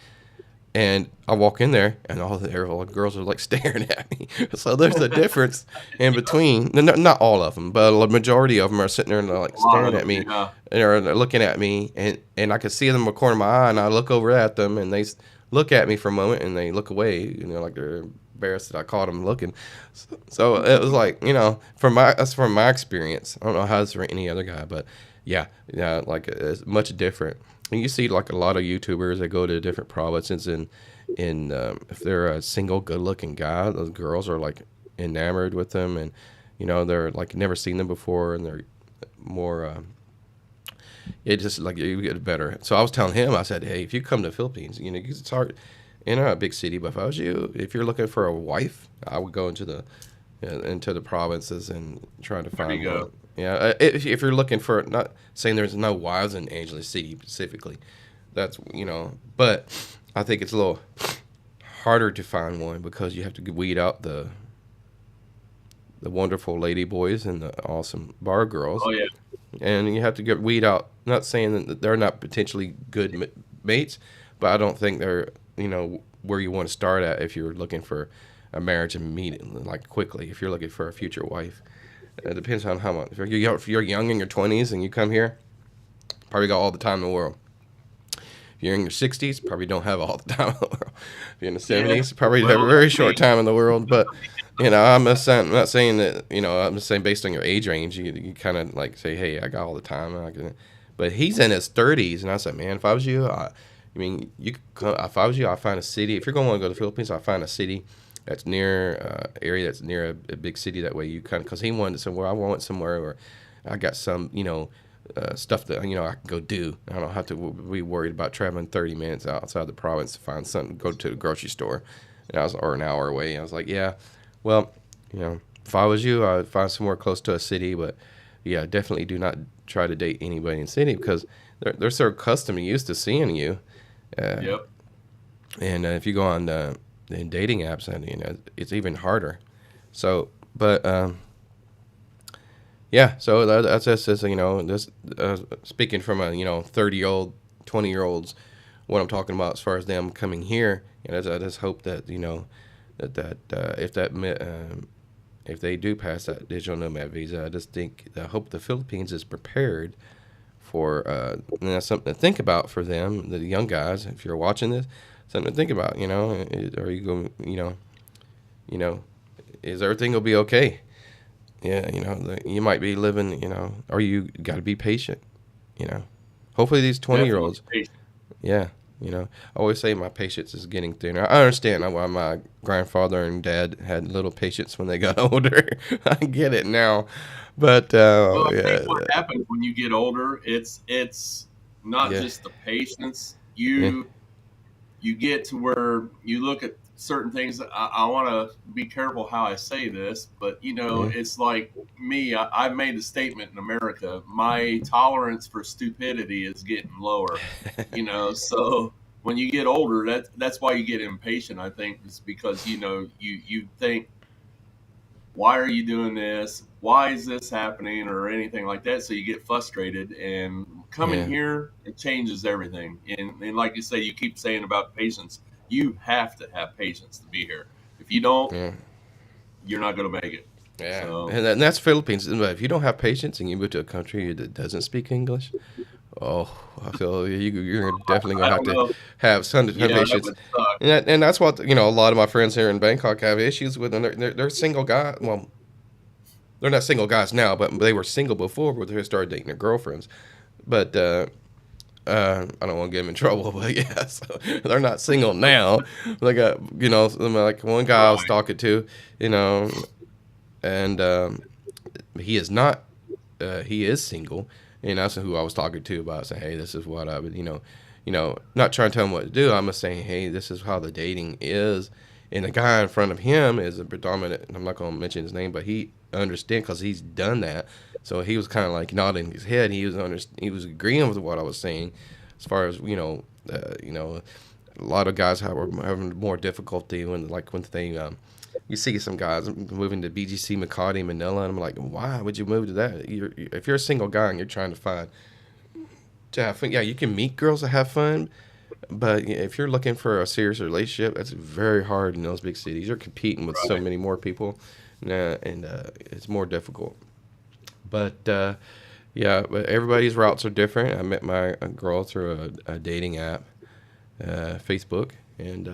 And I walk in there, and all the girls are like staring at me. So there's a difference in between. Not all of them, but a majority of them are sitting there and they're like A lot of staring at them. me, Yeah. and they're looking at me, and I can see them in the corner of my eye, and I look over at them, and look at me for a moment, and they look away, like they're embarrassed that I caught them looking. So it was like, that's from my experience. I don't know how it's for any other guy, but yeah, like it's much different. And you see like a lot of YouTubers that go to different provinces and if they're a single good-looking guy, those girls are like enamored with them, and they're like never seen them before, and they're more. It just like you get better. So I was telling him, I said, hey, if you come to the Philippines, you can start in a big city. But if I was you, if you're looking for a wife, I would go into into the provinces and try to There find you go. one. Yeah, if you're looking for, not saying there's no wives in Angeles City specifically, that's but I think it's a little harder to find one because you have to weed out the wonderful lady boys and the awesome bar girls, Oh yeah. and you have to get weed out. Not saying that they're not potentially good mates, but I don't think they're where you want to start at if you're looking for a marriage immediately, like quickly. If you're looking for a future wife, it depends on how much. If you're young in your 20s and you come here, probably got all the time in the world. If you're in your 60s, probably don't have all the time in the world. If you're in the Yeah. 70s, probably have a Well, very that's short me. time in the world. But I'm not saying that. I'm just saying based on your age range, you kind of like say, hey, I got all the time. But he's in his 30s, and I said, man, if I was you, I mean, if I was you, I'd find a city. If you're going to go to the Philippines, I'd find a city that's near area that's near a big city. That way, you kind of because he wanted somewhere. I want somewhere where I got some stuff that I can go do. I don't have to be worried about traveling 30 minutes outside the province to find something. Go to the grocery store, or an hour away. I was like, yeah, well, if I was you, I'd find somewhere close to a city. But yeah, definitely do not try to date anybody in the city because they're so accustomed and used to seeing you. Uh, Yep. and if you go on the dating apps, and it's even harder. So, but yeah, so that's just this speaking from a 30-year-old, 20-year-olds, what I'm talking about as far as them coming here. I just hope that if they do pass that digital nomad visa, I hope the Philippines is prepared for and that's something to think about for them, the young guys. If you're watching this, something to think about. Are you going? You know, is everything gonna be okay? Yeah, you might be living. Or you got to be patient. You know, hopefully these 20 year Definitely olds. patient. Yeah, I always say my patience is getting thinner. I understand why my grandfather and dad had little patience when they got older. I get it now, but Well, I think yeah, what happens when you get older, it's not yeah, just the patience. yeah, You get to where you look at certain things. I want to be careful how I say this, but yeah, it's like me. I've made a statement in America. My tolerance for stupidity is getting lower. So when you get older, that's why you get impatient. I think is because you think, why are you doing this? Why is this happening, or anything like that? So you get frustrated, and coming yeah, here, it changes everything. And like you say, you keep saying about patience. You have to have patience to be here. If you don't, yeah. you're not going to make it. Yeah, So and that's Philippines. But if you don't have patience and you move to a country that doesn't speak English, oh, I feel you're definitely I gonna have don't to know. have some Yeah, that patience, would suck. and that's what a lot of my friends here in Bangkok have issues with. And they're single guys. Well, they're not single guys now, but they were single before, but they started dating their girlfriends. But I don't want to get them in trouble, but yeah, so they're not single now. Like like one guy I was Right. talking to, you know, and he is not. He is single, and that's who I was talking to about saying, "Hey, this is what I would, not trying to tell him what to do. I'm just saying, hey, this is how the dating is." And the guy in front of him is a predominant. I'm not going to mention his name, but he understands because he's done that. So he was kind of like nodding his head. He was agreeing with what I was saying, as far as a lot of guys were having more difficulty when they you see some guys moving to BGC, Makati, Manila, and I'm like, why would you move to that? If you're a single guy and you're trying to have fun, yeah, you can meet girls that have fun, but if you're looking for a serious relationship, that's very hard in those big cities. You're competing with so Right. many more people, and it's more difficult. But yeah, but everybody's routes are different. I met my girl through a dating app, Facebook, and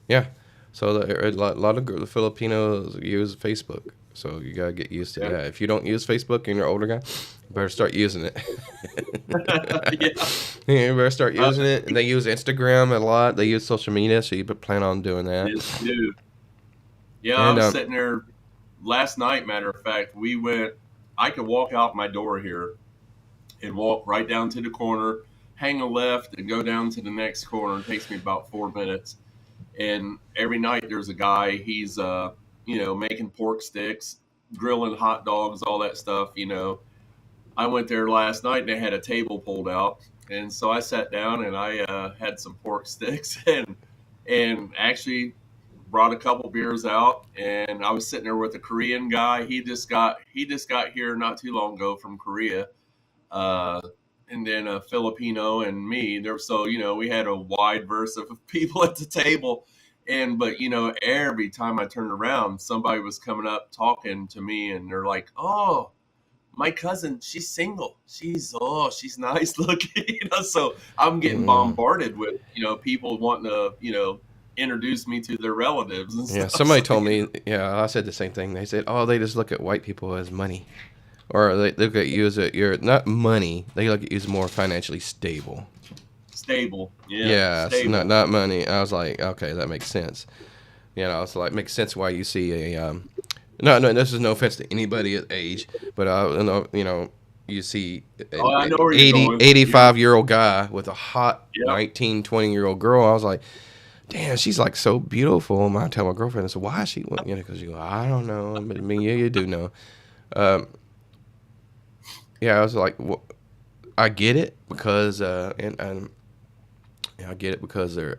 yeah. So a lot of the Filipinos use Facebook. So you gotta get used to Yeah. that. If you don't use Facebook and you're an older guy, you better start using it. Yeah. You better start Uh, using it. And they use Instagram a lot. They use social media, so you plan on doing that. yes, dude. Yeah, I And was sitting there last night. Matter of fact, we went. I could walk out my door here and walk right down to the corner, hang a left, and go down to the next corner. It takes me about 4 minutes. And every night there's a guy. making pork sticks, grilling hot dogs, all that stuff. I went there last night and they had a table pulled out, and so I sat down and I had some pork sticks and actually brought a couple beers out, and I was sitting there with a Korean guy. He just got here not too long ago from Korea, uh, and then a Filipino and me. So we had a wide verse of people at the table, but every time I turned around, somebody was coming up talking to me, and they're like, "Oh, my cousin, she's single. She's nice looking." So I'm getting Mm. bombarded with people wanting to introduce me to their relatives and Yeah, stuff. somebody So told me. Yeah, I said the same thing. They said, "Oh, they just look at white people as money, or they look at you as you're not money. They look at you as more financially stable." stable, yeah, Yes, not stable. not money. I was like, okay, that makes sense. So like makes sense why you see a no, no, this is no offense to anybody at age, but you see Oh, an I know where you're 80, going. You're 85-year-old guy with a hot Yep. 19, 20-year-old girl. I was like, damn, she's like so beautiful. And I tell my girlfriend, I said, why is she? Because you go, I don't know. But I mean, yeah, you do know. Um, yeah, I was like, I get it because and yeah, I get it because they're.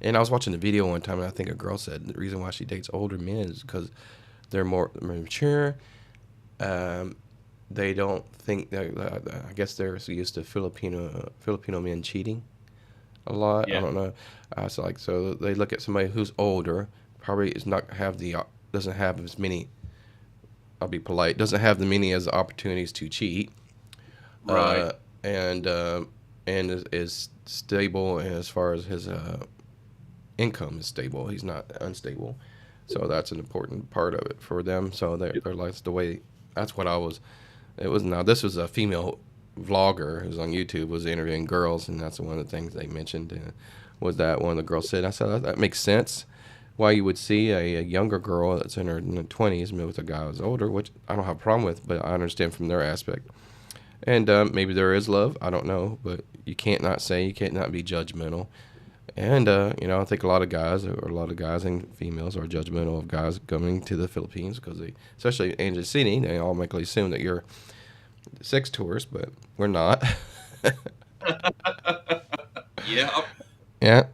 And I was watching the video one time, and I think a girl said the reason why she dates older men is because they're more mature. Um, they don't think that. I guess they're so used to Filipino men cheating a lot. I Yeah. don't know. So they look at somebody who's older, probably is not have the doesn't have as many. I'll be polite. Doesn't have the many as opportunities to cheat. Right. Uh, and is stable as far as his income is stable. He's not unstable, so that's an important part of it for them. So they're like the way. That's what I was. It was now. This was a female vlogger who's on YouTube was interviewing girls, and that's one of the things they mentioned. Was that one of the girls said? I said that makes sense. Why you would see a younger girl that's in her 20s with a guy who's older, which I don't have a problem with, but I understand from their aspect. And maybe there is love. I don't know, but you can't not say, you can't not be judgmental. And I think a lot of guys and females are judgmental of guys coming to the Philippines because they, especially Angel City, they automatically assume that you're a sex tourist, but we're not. Yeah. Yeah.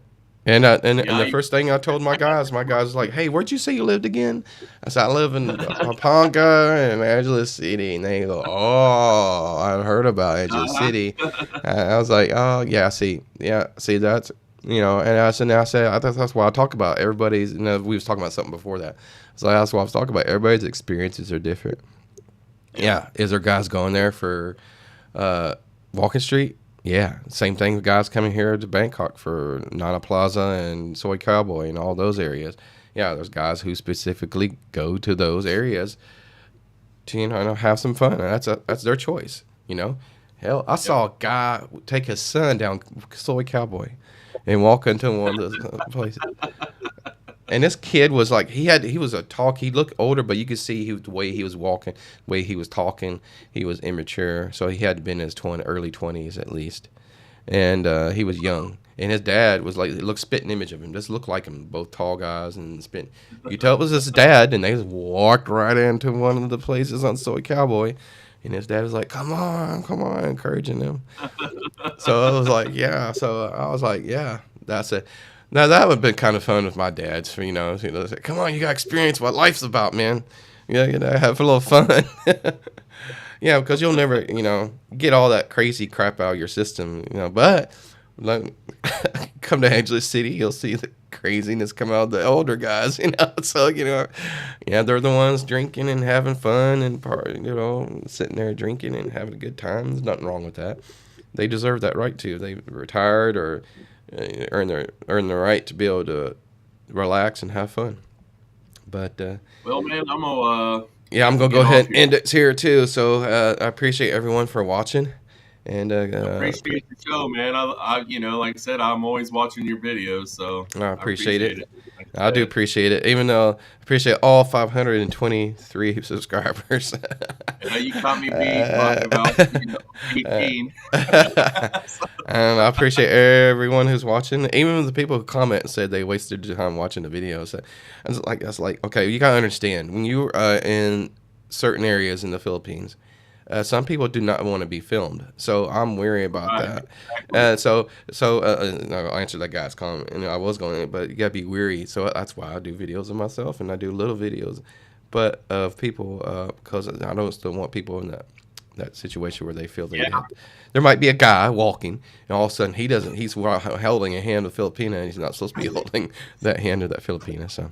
And Yeah. the first thing I told my guys was like, "Hey, where'd you say you lived again?" I said, "I live in Pampanga and Angeles City." And they go, "Oh, I heard about Angeles Uh-huh. City." I was like, "Oh, yeah, see that's And I thought that's why I talk about everybody's. We was talking about something before that, so that's what I was talking about. Everybody's experiences are different. Yeah. Yeah, is there guys going there for uh, Walking Street? Yeah, same thing with guys coming here to Bangkok for Nana Plaza and Soy Cowboy and all those areas. Yeah, there's guys who specifically go to those areas to have some fun. And that's their choice. Hell, I Yep. saw a guy take his son down Soy Cowboy and walk into one of those places. And this kid was like he was he looked older, but you could see the way he was walking, the way he was talking, he was immature. So he had been in his early 20s at least, and he was young. And his dad was like, it looked spitting image of him, just looked like him, both tall guys and spit. You tell it was his dad, and they just walked right into one of the places on Soy Cowboy, and his dad was like, come on," encouraging him. So I was like, yeah. So I was like, yeah, that's it. Now that would have been kind of fun with my dads. Say, come on, you got to experience what life's about, man. Have a little fun. Yeah, because you'll never, get all that crazy crap out of your system, But like, come to Angeles City, you'll see the craziness come out of the older guys, So yeah, they're the ones drinking and having fun and sitting there drinking and having a good time. There's nothing wrong with that. They deserve that right too. They retired or earn the right to be able to relax and have fun. But Well, man, I'm gonna yeah, I'm have to gonna go get ahead off and here. end it here too. So I appreciate everyone for watching, And Appreciate the show, man. You know, like I said, I'm always watching your videos, so I I appreciate appreciate it. it. Like I I do said. appreciate it, even though I appreciate all 523 subscribers. You caught me beat by about 18. And I appreciate everyone who's watching, even the people who comment and said they wasted their time watching the videos. That's like okay, you gotta understand when you're in certain areas in the Philippines. Some people do not want to be filmed, so I'm wary about Right, that. exactly. No, I'll answer that guy's comment, and I was going, but you gotta be weary. So that's why I do videos of myself, and I do little videos, but of people because I don't still want people in that situation where they feel they Yeah. have. There might be a guy walking, and all of a sudden he doesn't. He's holding a hand of Filipina, and he's not supposed to be holding that hand of that Filipina. So,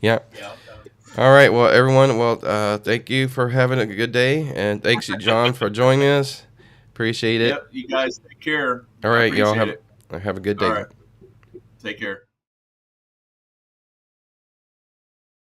yeah. All right. Well, everyone. Well, thank you for having a good day, and thanks you, John, for joining us. Appreciate it. Yep. You guys take care. All I right, y'all appreciate it. have a good All day. right. Take care.